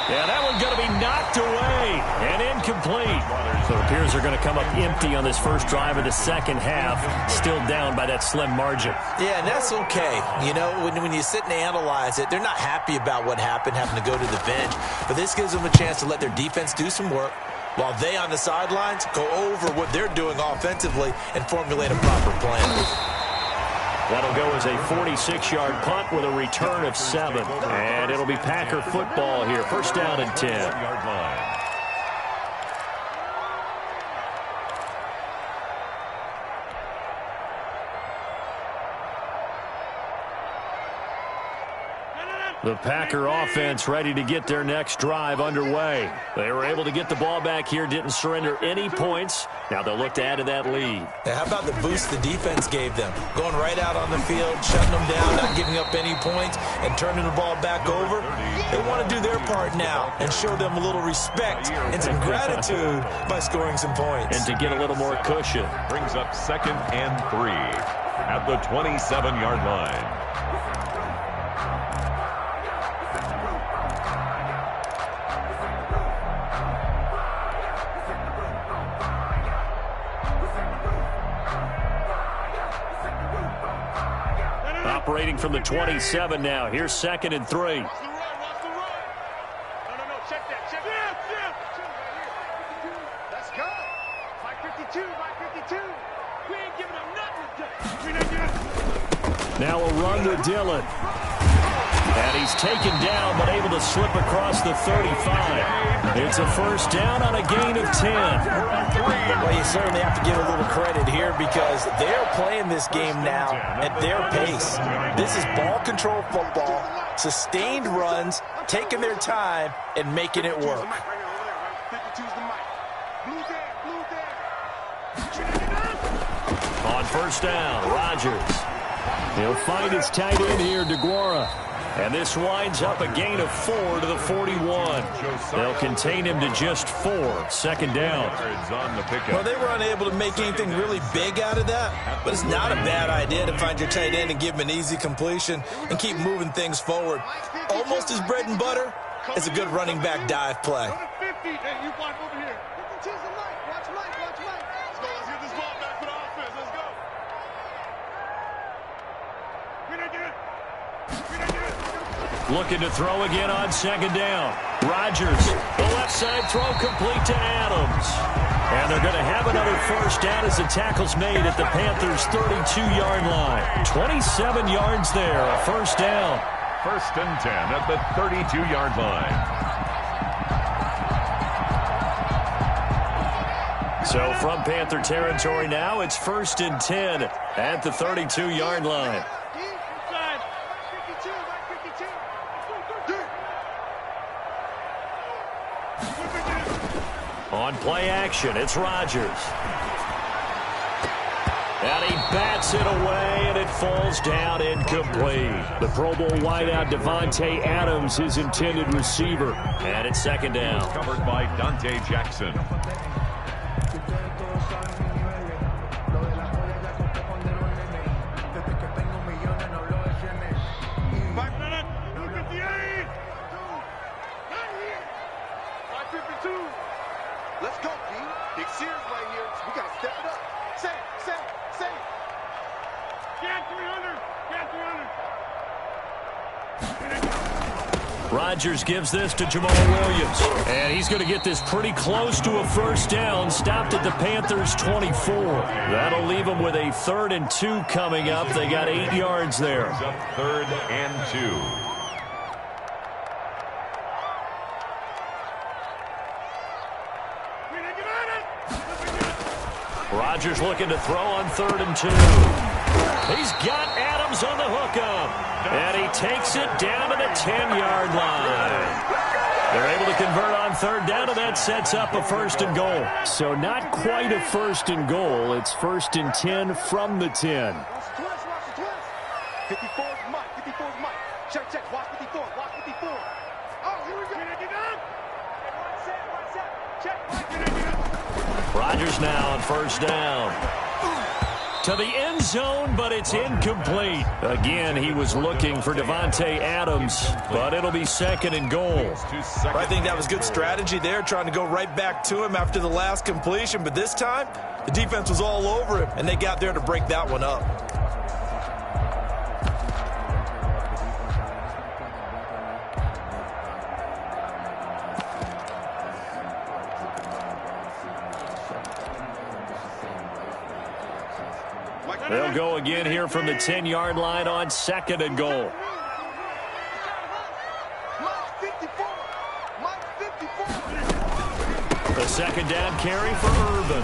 Yeah, that one's going to be knocked away and incomplete. So it appears they're going to come up empty on this first drive of the second half, still down by that slim margin. Yeah, and that's okay. You know, when you sit and analyze it, they're not happy about what happened, having to go to the bench. But this gives them a chance to let their defense do some work while they on the sidelines go over what they're doing offensively and formulate a proper plan. That'll go as a 46-yard punt with a return of 7. And it'll be Packer football here. First down and 10. Yard line. The Packer offense ready to get their next drive underway. They were able to get the ball back here, didn't surrender any points. Now they'll look to add to that lead. Now, how about the boost the defense gave them? Going right out on the field, shutting them down, not giving up any points, and turning the ball back over. They want to do their part now and show them a little respect and some gratitude by scoring some points. And to get a little more cushion. Brings up 2nd and 3 at the 27-yard line. Operating from the 27 now. Here's 2nd and 3. Watch the run, watch the run. No, check that, check that. Let's go. Mike 52, Mike 52. We ain't giving them nothing today. We ain't giving. Now a run to Dillon. And he's taken down, but able to slip across the 35. It's a first down on a gain of 10. Well, you certainly have to give a little credit here because they're playing this game now at their pace. This is ball control football, sustained runs, taking their time, and making it work. 52's the mic. Blue there. On first down, Rodgers. He'll find his tight end here, DeGuara. And this winds up a gain of 4 to the 41. They'll contain him to just 4. 2nd down. Well, they were unable to make anything really big out of that, but it's not a bad idea to find your tight end and give him an easy completion and keep moving things forward. Almost as bread and butter as a good running back dive play. 50. Hey, you block over here. 52's the mic. Watch Mike, watch Mike. Let's go, let's get this ball back for the offense. Let's go. We didn't get it. Looking to throw again on 2nd down. Rodgers, the left side throw complete to Adams. And they're going to have another first down as the tackle's made at the Panthers' 32-yard line. 27 yards there, a first down. 1st and 10 at the 32-yard line. So from Panther territory now, it's 1st and 10 at the 32-yard line. On play action, it's Rodgers. And he bats it away, and it falls down incomplete. The Pro Bowl wideout Devontae Adams, his intended receiver. And it's 2nd down. Covered by Dante Jackson. Let's go, D. Big Sears right here. We got to step it up. Say. Get 300. Rodgers gives this to Jamal Williams. And he's going to get this pretty close to a first down. Stopped at the Panthers' 24. That'll leave them with a 3rd and 2 coming up. They got 8 yards there. 3rd and 2. Rodgers looking to throw on 3rd and 2. He's got Adams on the hookup. And he takes it down to the 10-yard line. They're able to convert on 3rd down, and that sets up a 1st and goal. So not quite a 1st and goal. It's 1st and 10 from the 10. Watch the twist. 54's Mike. Check. Watch 54. Oh, here we go. Check. Rodgers now on 1st down. to the end zone, but it's incomplete. Again, he was looking for Devontae Adams, but it'll be 2nd and goal. I think that was good strategy there, trying to go right back to him after the last completion. But this time, the defense was all over him, and they got there to break that one up. They'll go again here from the 10-yard line on 2nd and goal. The 2nd down carry for Urban.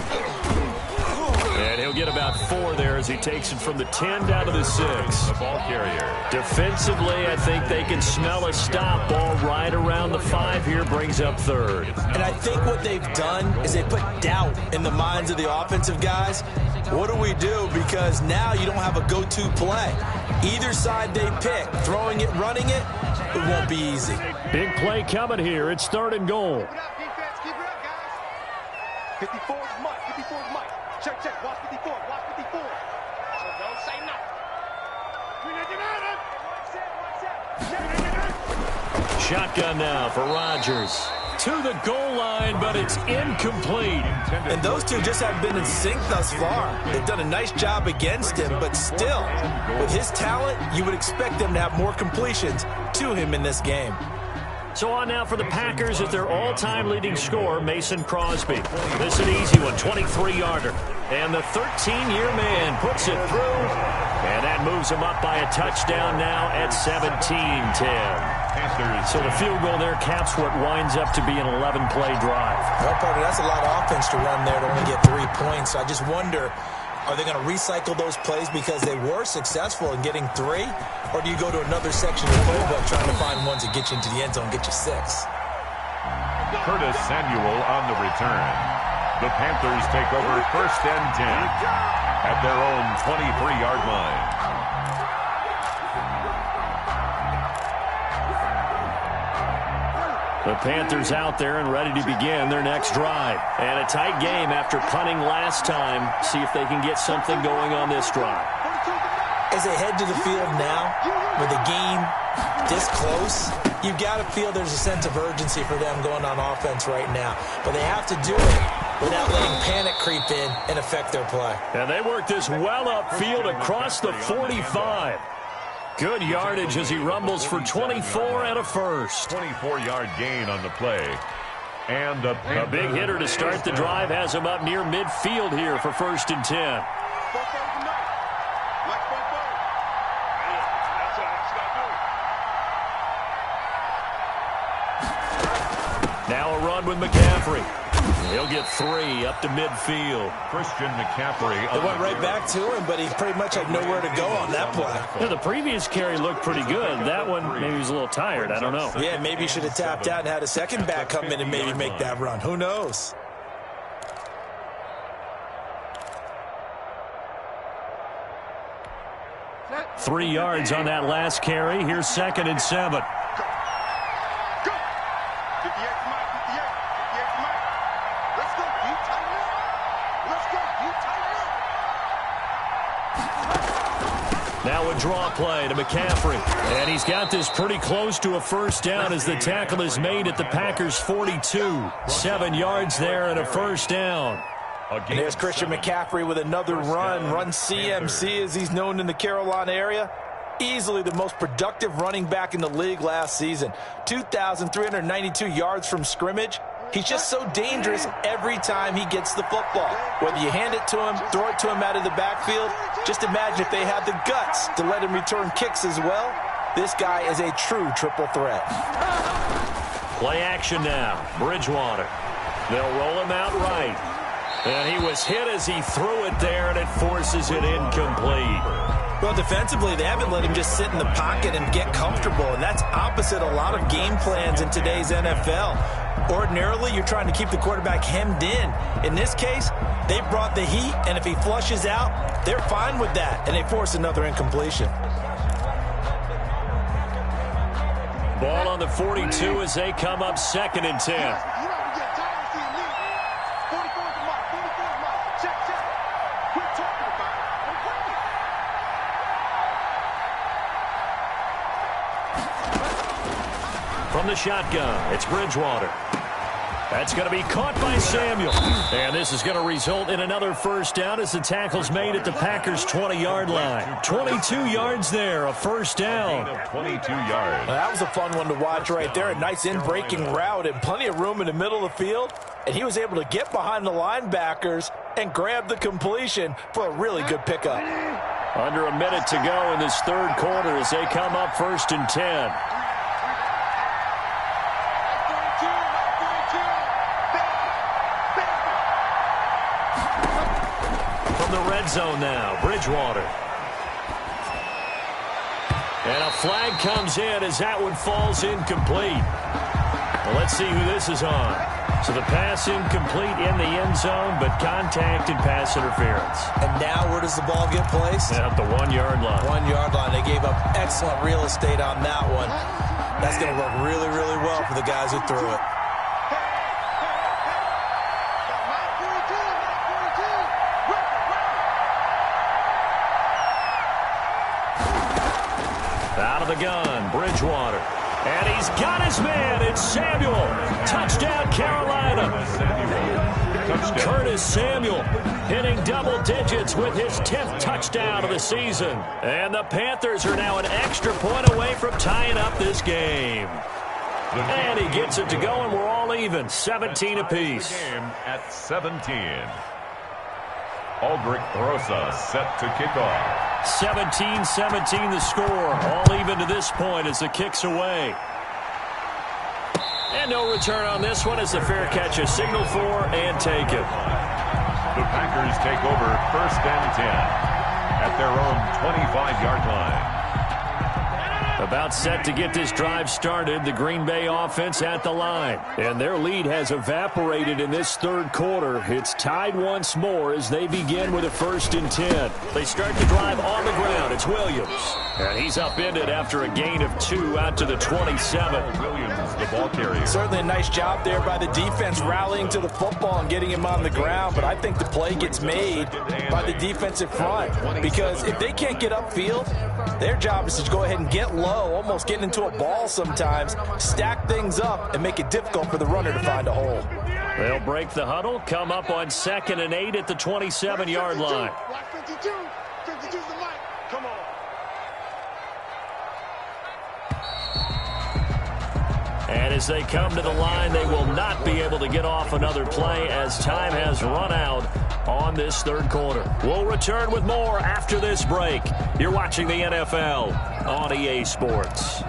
And he'll get about 4 there as he takes it from the 10 down to the 6. The ball carrier. Defensively, I think they can smell a stop. Ball right around the 5 here, brings up 3rd. And I think what they've done is they put doubt in the minds of the offensive guys. What do we do? Because now you don't have a go-to play. Either side they pick, throwing it, running it, it won't be easy. Big play coming here. It's 3rd and goal. Keep it up, defense. Keep it up, guys. 54 is Mike. 54 is Mike. Check, check. Watch 54. Watch 54. So don't say nothing. Shotgun now for Rodgers. To the goal line, but it's incomplete. And those two just haven't been in sync thus far. They've done a nice job against him, but still, with his talent, you would expect them to have more completions to him in this game. So on now for the Packers at their all-time leading scorer, Mason Crosby. This is an easy one, 23-yarder. And the 13-year man puts it through, and that moves him up by a touchdown now at 17-10. So the field goal there caps what winds up to be an 11-play drive. Well, partner, that's a lot of offense to run there to only get 3 points. So I just wonder, are they going to recycle those plays because they were successful in getting 3? Or do you go to another section of the playbook trying to find ones that get you into the end zone and get you 6? Curtis Samuel on the return. The Panthers take over 1st and 10 at their own 23-yard line. The Panthers out there and ready to begin their next drive. And a tight game after punting last time. See if they can get something going on this drive. As they head to the field now, with the game this close, you've got to feel there's a sense of urgency for them going on offense right now. But they have to do it without letting panic creep in and affect their play. And they work this well upfield across the 45. Good yardage as he rumbles for 24 and a first. 24-yard gain on the play. And a big hitter to start the drive has him up near midfield here for 1st and 10. Now a run with McCaffrey. He'll get 3 up to midfield. Christian McCaffrey. They went right back to him, but he pretty much had nowhere to go on that play. Yeah, the previous carry looked pretty good. That one, maybe he was a little tired. I don't know. Yeah, maybe he should have tapped out and had a second back come in and maybe make that run. Who knows? Three yards on that last carry. Here's 2nd and 7. Now a draw play to McCaffrey. And he's got this pretty close to a 1st down as the tackle is made at the Packers' 42. 7 yards there and a 1st down. And there's Christian McCaffrey with another run CMC as he's known in the Carolina area. Easily the most productive running back in the league last season. 2,392 yards from scrimmage. He's just so dangerous every time he gets the football. Whether you hand it to him, throw it to him out of the backfield, just imagine if they had the guts to let him return kicks as well. This guy is a true triple threat. Play action now. Bridgewater. They'll roll him out right. And he was hit as he threw it there, and it forces it incomplete. Well, defensively, they haven't let him just sit in the pocket and get comfortable, and that's opposite a lot of game plans in today's NFL. Ordinarily, you're trying to keep the quarterback hemmed in. In this case, they brought the heat, and if he flushes out, they're fine with that, and they force another incompletion. Ball on the 42 as they come up 2nd and 10. From the shotgun, it's Bridgewater. That's going to be caught by Samuel. And this is going to result in another first down as the tackle's made at the Packers' 20-yard line. 22 yards there, a first down. 22 yards. That was a fun one to watch right there. A nice in-breaking route and plenty of room in the middle of the field. And he was able to get behind the linebackers and grab the completion for a really good pickup. Under a minute to go in this third quarter as they come up 1st and 10. The red zone now, Bridgewater. And a flag comes in as that one falls incomplete. Well, let's see who this is on. So the pass incomplete in the end zone, but contact and pass interference. And now where does the ball get placed? At the 1-yard line. 1-yard line. They gave up excellent real estate on that one. That's going to work really, really well for the guys who threw it. Out of the gun, Bridgewater. And he's got his man. It's Samuel. Touchdown, Carolina. Curtis Samuel hitting double digits with his 10th touchdown of the season. And the Panthers are now an extra point away from tying up this game. And he gets it to go, and we're all even, 17 apiece. Game at 17. Aldrich Rosa set to kick off. 17-17 the score. All even to this point as the kick's away. And no return on this one as the fair catch is signaled for and taken. The Packers take over 1st and 10 at their own 25-yard line. About set to get this drive started, the Green Bay offense at the line. And their lead has evaporated in this third quarter. It's tied once more as they begin with a 1st and 10. They start the drive on the ground. It's Williams. And he's upended after a gain of 2 out to the 27. Williams, the ball carrier. Certainly a nice job there by the defense rallying to the football and getting him on the ground. But I think the play gets made by the defensive front. Because if they can't get upfield, their job is to go ahead and get low, almost get into a ball sometimes, stack things up, and make it difficult for the runner to find a hole. They'll break the huddle, come up on 2nd and 8 at the 27-yard line. Watch 52. 52's the mic. Come on. And as they come to the line, they will not be able to get off another play as time has run out on this third quarter. We'll return with more after this break. You're watching the NFL on EA Sports.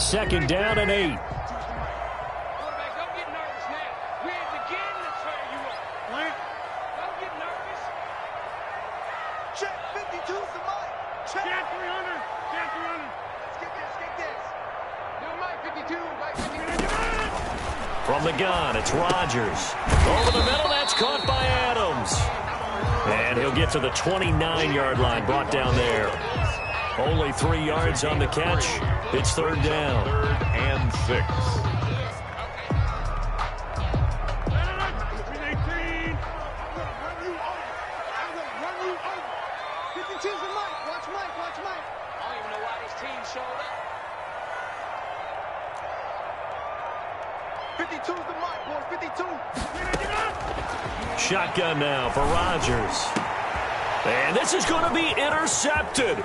Second down and 8. From the gun, it's Rodgers. Over the middle, that's caught by Adams. And he'll get to the 29-yard line, brought down there. Only 3 yards on the catch. It's third down. 3rd and 6. Shotgun now for Rodgers. And this is going to be intercepted.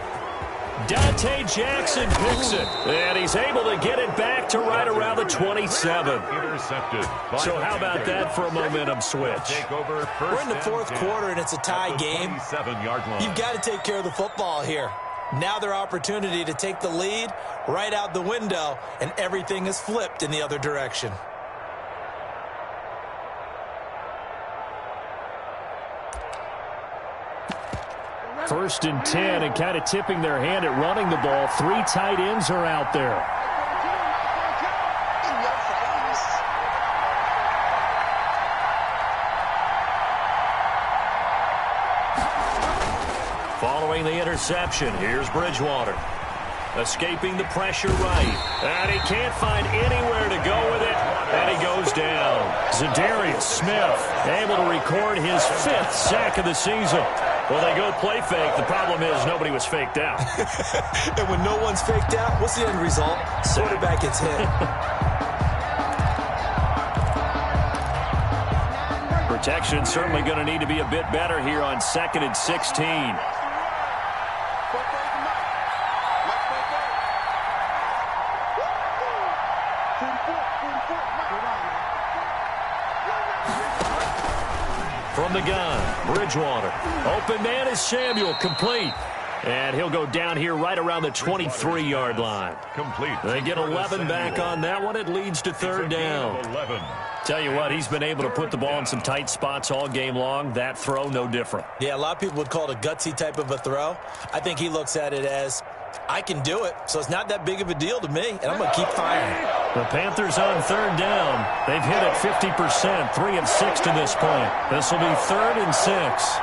Dante Jackson picks it. And he's able to get it back to right around the 27. Intercepted. So how about that for a momentum switch? We're in the fourth quarter, and it's a tie game. 27-yard line. You've got to take care of the football here. Now their opportunity to take the lead right out the window, and everything is flipped in the other direction. First and 10, and kind of tipping their hand at running the ball. 3 tight ends are out there. Following the interception, here's Bridgewater. Escaping the pressure right. And he can't find anywhere to go with it. And he goes down. Zadarius Smith able to record his 5th sack of the season. Well, they go play fake. The problem is nobody was faked out. And when no one's faked out, what's the end result? Quarterback gets hit. Protection certainly going to need to be a bit better here on 2nd and 16. From the gun, Bridgewater. Open man is Samuel, complete. And he'll go down here right around the 23-yard line. Complete. They get 11 back on that one. It leads to 3rd down. 11. Tell you what, he's been able to put the ball in some tight spots all game long. That throw, no different. Yeah, a lot of people would call it a gutsy type of a throw. I think he looks at it as, I can do it, so it's not that big of a deal to me, and I'm going to keep firing. The Panthers on 3rd down. They've hit it 50%, 3 of 6 to this point. This will be 3rd and 6.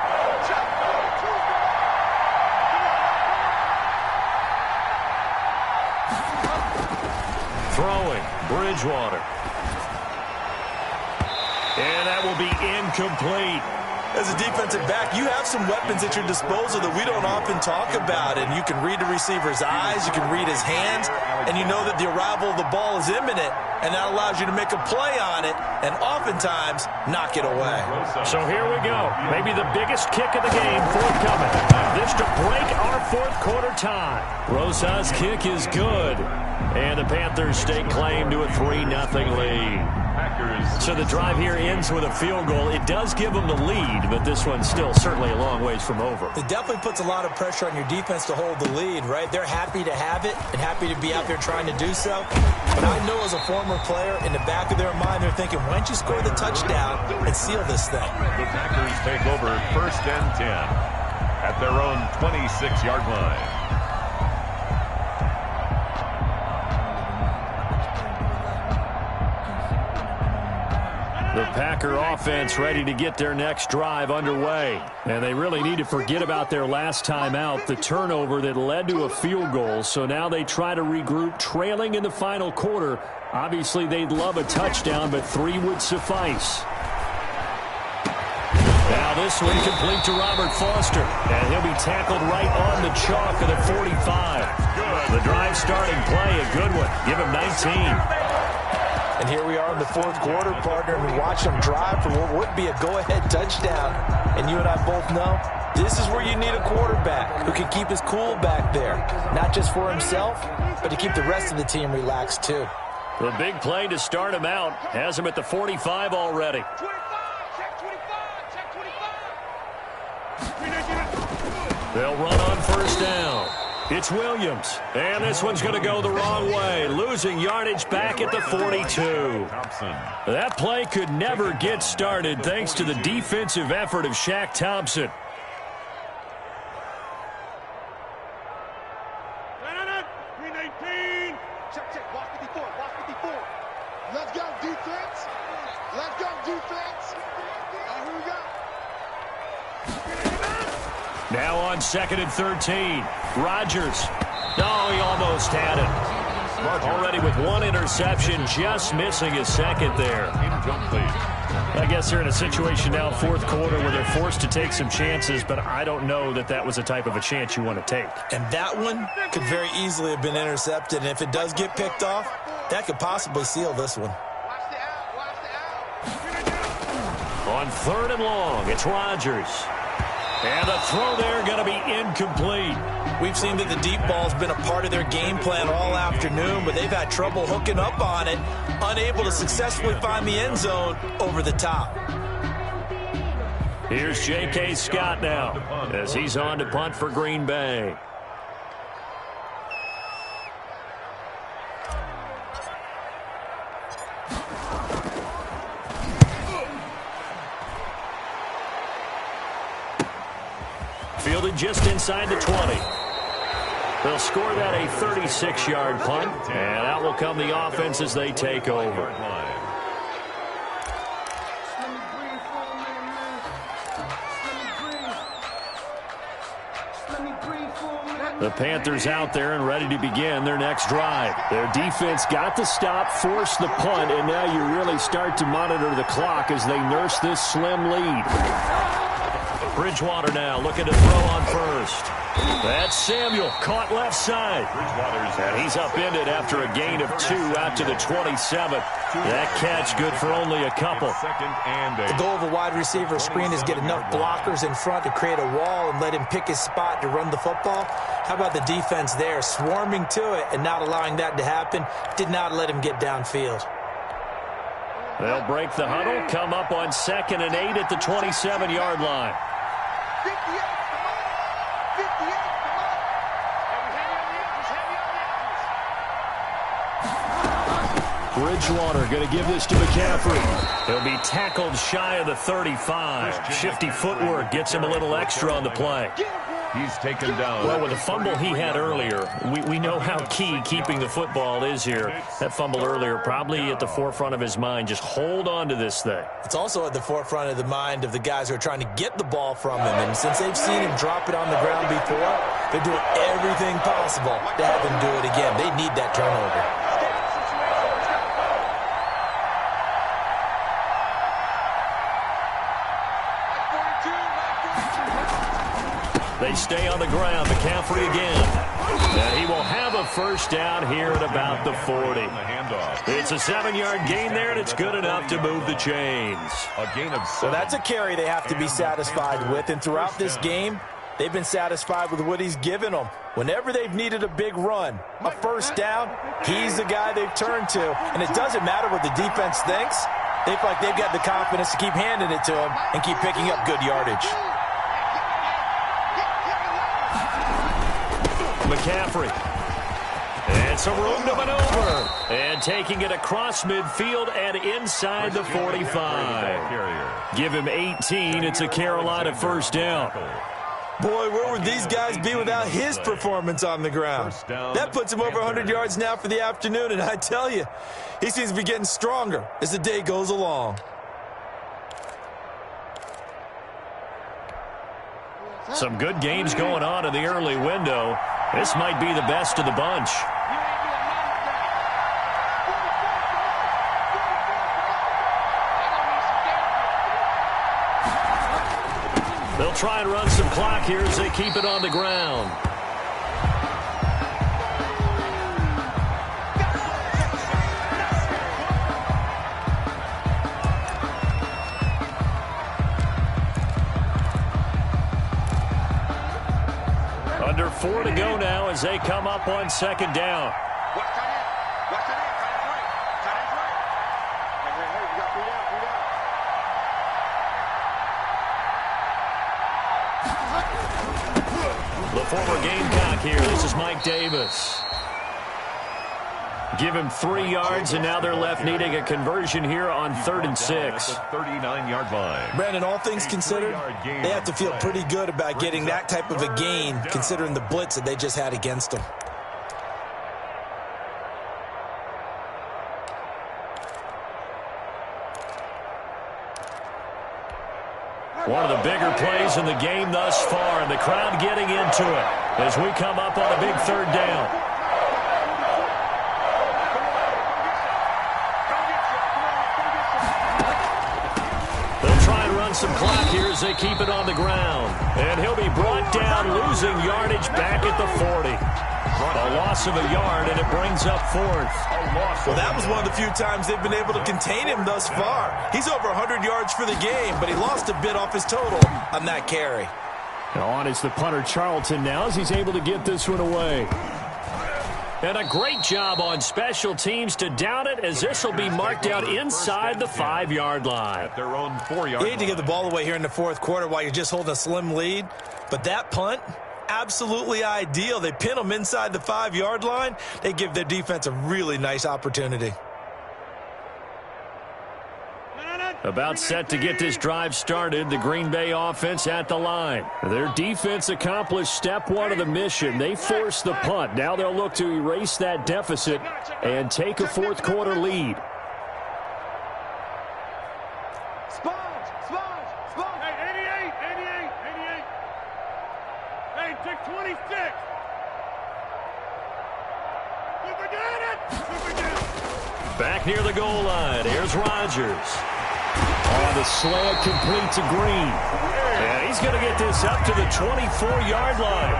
Throwing, Bridgewater. And that will be incomplete. As a defensive back, you have some weapons at your disposal that we don't often talk about. And you can read the receiver's eyes, you can read his hands, and you know that the arrival of the ball is imminent. And that allows you to make a play on it and oftentimes knock it away. So here we go. Maybe the biggest kick of the game forthcoming. This to break our 4th quarter tie. Rosa's kick is good. And the Panthers stake claim to a 3-0 lead. So the drive here ends with a field goal. It does give them the lead, but this one's still certainly a long ways from over. It definitely puts a lot of pressure on your defense to hold the lead, right? They're happy to have it and happy to be out there trying to do so. But I know as a former player, in the back of their mind, they're thinking, why don't you score the touchdown and seal this thing? The Packers take over 1st and 10 at their own 26-yard line. The Packer offense ready to get their next drive underway. And they really need to forget about their last time out, the turnover that led to a field goal. So now they try to regroup, trailing in the final quarter. Obviously, they'd love a touchdown, but 3 would suffice. Now this one complete to Robert Foster. And he'll be tackled right on the chalk of the 45. The drive starting play, a good one. Give him 19. And here we are in the 4th quarter, partner, and watch them drive for what would be a go-ahead touchdown. And you and I both know this is where you need a quarterback who can keep his cool back there, not just for himself, but to keep the rest of the team relaxed too. The big play to start him out has him at the 45 already. 25, check 25, check 25. They'll run on 1st down. It's Williams, and this one's going to go the wrong way, losing yardage back at the 42. Thompson. That play could never get started thanks to the defensive effort of Shaq Thompson. Check, watch 54, watch 54. Let's go, defense. Let's go, defense. Here we go. Now on 2nd and 13. Rodgers. No, he almost had it. Already with 1 interception, just missing his 2nd there. Incomplete. I guess they're in a situation now, 4th quarter, where they're forced to take some chances, but I don't know that that was the type of a chance you want to take. And that one could very easily have been intercepted. And if it does get picked off, that could possibly seal this one. Watch the out, watch the out. On 3rd and long, it's Rodgers. And the throw there going to be incomplete. We've seen that the deep ball's been a part of their game plan all afternoon, but they've had trouble hooking up on it, unable to successfully find the end zone over the top. Here's J.K. Scott now as he's on to punt for Green Bay. Fielded just inside the 20. They'll score that a 36-yard punt, and out will come the offense as they take over. The Panthers out there and ready to begin their next drive. Their defense got the stop, forced the punt, and now you really start to monitor the clock as they nurse this slim lead. Bridgewater now looking to throw on first. That's Samuel, caught left side. And he's upended after a gain of 2 out to the 27. That catch good for only a couple. The goal of a wide receiver screen is get enough blockers in front to create a wall and let him pick his spot to run the football. How about the defense there, swarming to it and not allowing that to happen? Did not let him get downfield. They'll break the huddle, come up on 2nd and 8 at the 27-yard line. 58, come on. 58, come on. Bridgewater going to give this to McCaffrey. He'll be tackled shy of the 35. Shifty footwork gets him a little extra on the play. He's taken down. Well, with the fumble he had earlier, we know how key keeping the football is here. That fumble earlier probably at the forefront of his mind. Just hold on to this thing. It's also at the forefront of the mind of the guys who are trying to get the ball from him. And since they've seen him drop it on the ground before, they're doing everything possible to have him do it again. They need that turnover. They stay on the ground. McCaffrey again. And he will have a first down here at about the 40. It's a 7-yard gain there, and it's good enough to move the chains. A gain of 7. So that's a carry they have to be satisfied with. And throughout this game, they've been satisfied with what he's given them. Whenever they've needed a big run, a first down, he's the guy they've turned to. And it doesn't matter what the defense thinks. They feel like they've got the confidence to keep handing it to him and keep picking up good yardage. McCaffrey. And some room to maneuver. And taking it across midfield and inside the 45. Give him 18. It's a Carolina first down. Boy, where would these guys be without his performance on the ground? That puts him over 100 yards now for the afternoon, and I tell you, he seems to be getting stronger as the day goes along. Some good games going on in the early window. This might be the best of the bunch. They'll try and run some clock here as they keep it on the ground. Under 4 to go now as they come up on 2nd down. Watch tight end. Watch tight end. Tight end's right. Tight end's right. Hey, we got 3 down. 3 down. The former Gamecock here. This is Mike Davis. Give him 3 yards, and now they're left needing a conversion here on 3rd and 6. 39-yard line. Brandon, all things considered, they have to feel pretty good about getting that type of a gain, considering the blitz that they just had against them. One of the bigger plays in the game thus far, and the crowd getting into it as we come up on a big 3rd down. Some clock here as they keep it on the ground. And he'll be brought down, losing yardage back at the 40. A loss of a yard, and it brings up 4th. Well, that was one of the few times they've been able to contain him thus far. He's over 100 yards for the game, but he lost a bit off his total on that carry. On is the punter Charlton now as he's able to get this one away. And a great job on special teams to down it, as this will be marked out inside the 5-yard line. At their own 4-yard line. You need to give the ball away here in the 4th quarter while you're just holding a slim lead. But that punt, absolutely ideal. They pin them inside the 5-yard line. They give their defense a really nice opportunity. About set to get this drive started, the Green Bay offense at the line. Their defense accomplished step 1 of the mission. They forced the punt. Now they'll look to erase that deficit and take a 4th quarter lead. Sponge. Hey, 88. Hey, take 26. Back near the goal line. Here's Rodgers. On the slant, complete to Green. And he's going to get this up to the 24-yard line.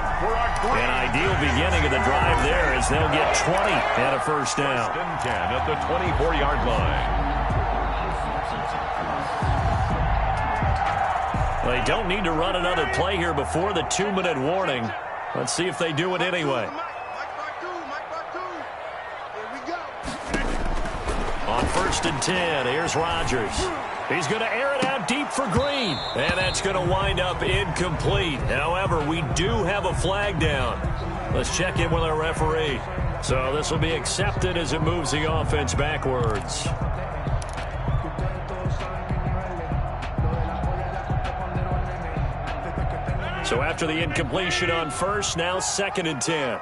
An ideal beginning of the drive there as they'll get 20 and a first down. 10 at the 24-yard line. They don't need to run another play here before the 2-minute warning. Let's see if they do it anyway. On 1st and 10, here's Rodgers. He's going to air it out deep for Green. And that's going to wind up incomplete. However, we do have a flag down. Let's check in with our referee. So this will be accepted as it moves the offense backwards. So after the incompletion on 1st, now 2nd and 10.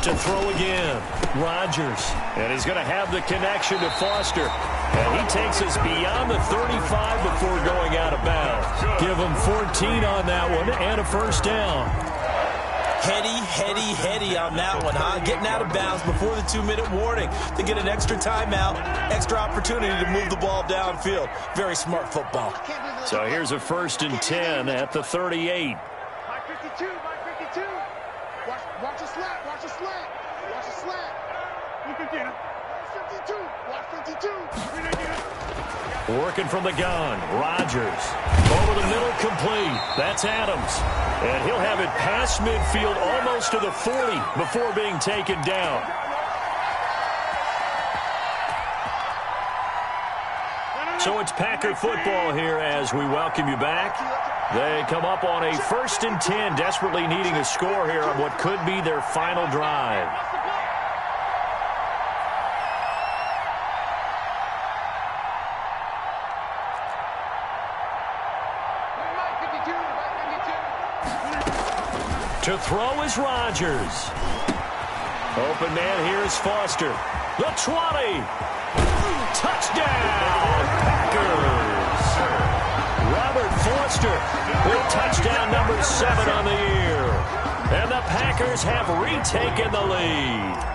To throw again, Rodgers. And he's going to have the connection to Foster. And he takes us beyond the 35 before going out of bounds. Give him 14 on that one and a first down. Heady on that one, huh? Getting out of bounds before the 2-minute warning to get an extra timeout, extra opportunity to move the ball downfield. Very smart football. So here's a 1st and 10 at the 38. Mike 52. Watch the slap. Watch the slap. You can get him. 52. Watch 52. Working from the gun, Rodgers. Over the middle, complete. That's Adams. And he'll have it past midfield almost to the 40 before being taken down. So it's Packer football here as we welcome you back. They come up on a 1st and 10, desperately needing a score here on what could be their final drive. To throw is Rodgers. Open man here is Foster. The 20. Touchdown, Packers. Robert Foster with touchdown number 7 on the year. And the Packers have retaken the lead.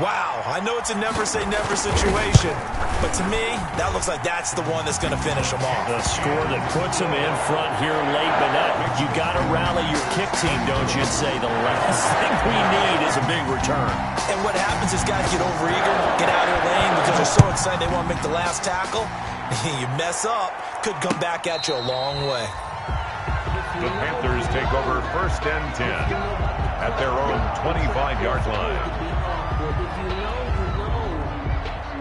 Wow, I know it's a never-say-never situation, but to me, that looks like that's the one that's going to finish them off. The score that puts them in front here late, but you got to rally your kick team, don't you? And say the last thing we need is a big return. And what happens is guys get overeager, get out of their lane because they're so excited they want to make the last tackle. You mess up, could come back at you a long way. The Panthers take over 1st and 10 at their own 25-yard line. If you know,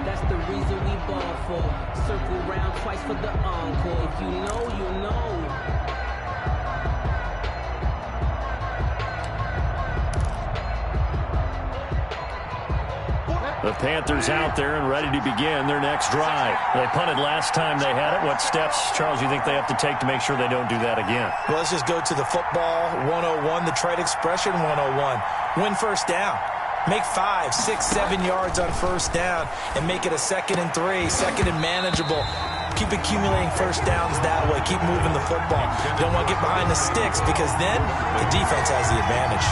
that's the reason we ball for. Circle round twice for the encore. If you know, you know. The Panthers out there and ready to begin their next drive. They punted last time they had it. What steps, Charles, you think they have to take to make sure they don't do that again? Well, let's just go to the football 101, the trade expression 101. Win first down. Make 5, 6, 7 yards on first down and make it a 2nd and 3, 2nd and manageable. Keep accumulating first downs that way. Keep moving the football. You don't want to get behind the sticks because then the defense has the advantage.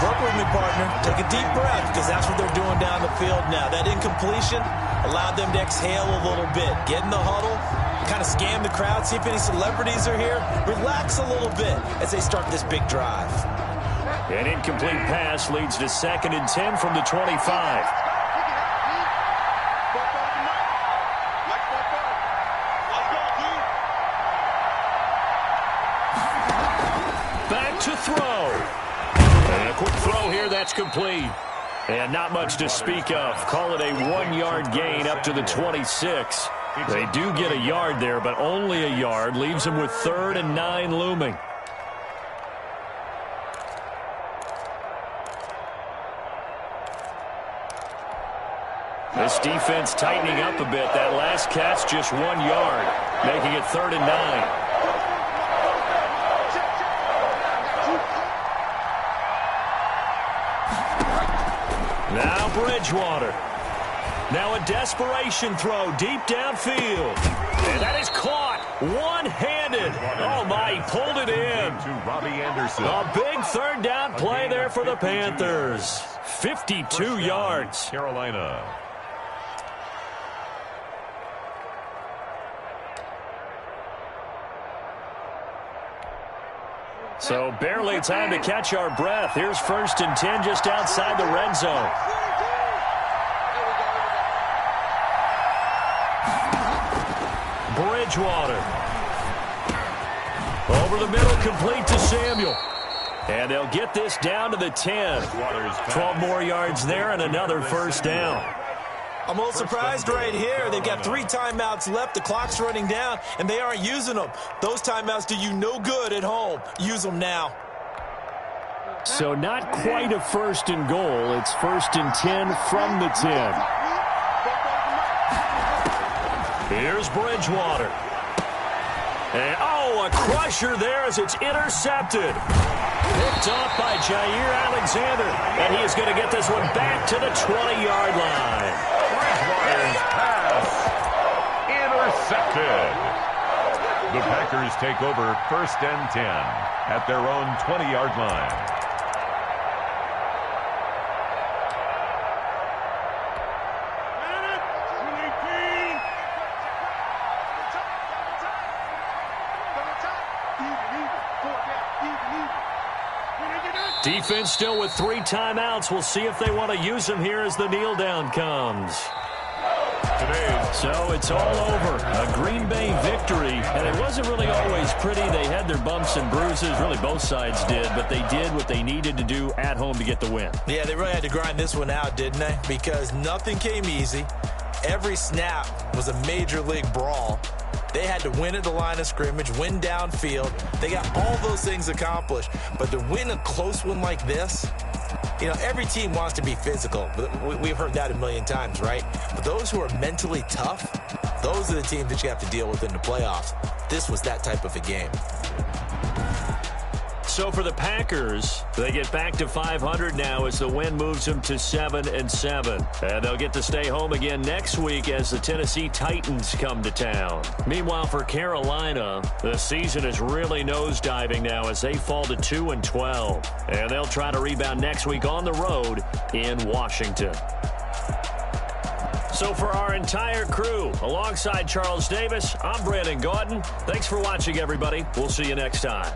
Work with me, partner. Take a deep breath because that's what they're doing down the field now. That incompletion allowed them to exhale a little bit. Get in the huddle, kind of scan the crowd, see if any celebrities are here. Relax a little bit as they start this big drive. An incomplete pass leads to 2nd and 10 from the 25. Back to throw. And a quick throw here, that's complete. And not much to speak of. Call it a 1-yard gain up to the 26. They do get a yard there, but only a yard. Leaves them with 3rd and 9 looming. This defense tightening up a bit. That last catch just 1 yard, making it 3rd and 9. Now Bridgewater. Now a desperation throw deep downfield. And that is caught. One-handed. Oh, my, he pulled it in. To Robbie Anderson. A big third down play there for the Panthers. 52 yards. Carolina. So barely time to catch our breath. Here's 1st and 10 just outside the red zone. Bridgewater. Over the middle, complete to Samuel. And they'll get this down to the 10. 12 more yards there and another first down. I'm a little surprised right here. They've got 3 timeouts left. The clock's running down, and they aren't using them. Those timeouts do you no good at home. Use them now. So not quite a 1st and goal. It's 1st and 10 from the 10. Here's Bridgewater. And, a crusher there as it's intercepted. Picked off by Jair Alexander. And he is going to get this one back to the 20-yard line. Bridgewater's pass intercepted. The Packers take over 1st and 10 at their own 20-yard line. Defense still with 3 timeouts. We'll see if they want to use them here as the kneel down comes. So it's all over. A Green Bay victory, and it wasn't really always pretty. They had their bumps and bruises. Really, both sides did, but they did what they needed to do at home to get the win. Yeah, they really had to grind this one out, didn't they? Because nothing came easy. Every snap was a major league brawl. They had to win at the line of scrimmage, win downfield. They got all those things accomplished. But to win a close one like this, every team wants to be physical. We've heard that a million times, right? But those who are mentally tough, those are the teams that you have to deal with in the playoffs. This was that type of a game. So for the Packers, they get back to 500 now as the win moves them to 7-7. And they'll get to stay home again next week as the Tennessee Titans come to town. Meanwhile, for Carolina, the season is really nosediving now as they fall to 2-12. And they'll try to rebound next week on the road in Washington. So for our entire crew, alongside Charles Davis, I'm Brandon Gaudin. Thanks for watching, everybody. We'll see you next time.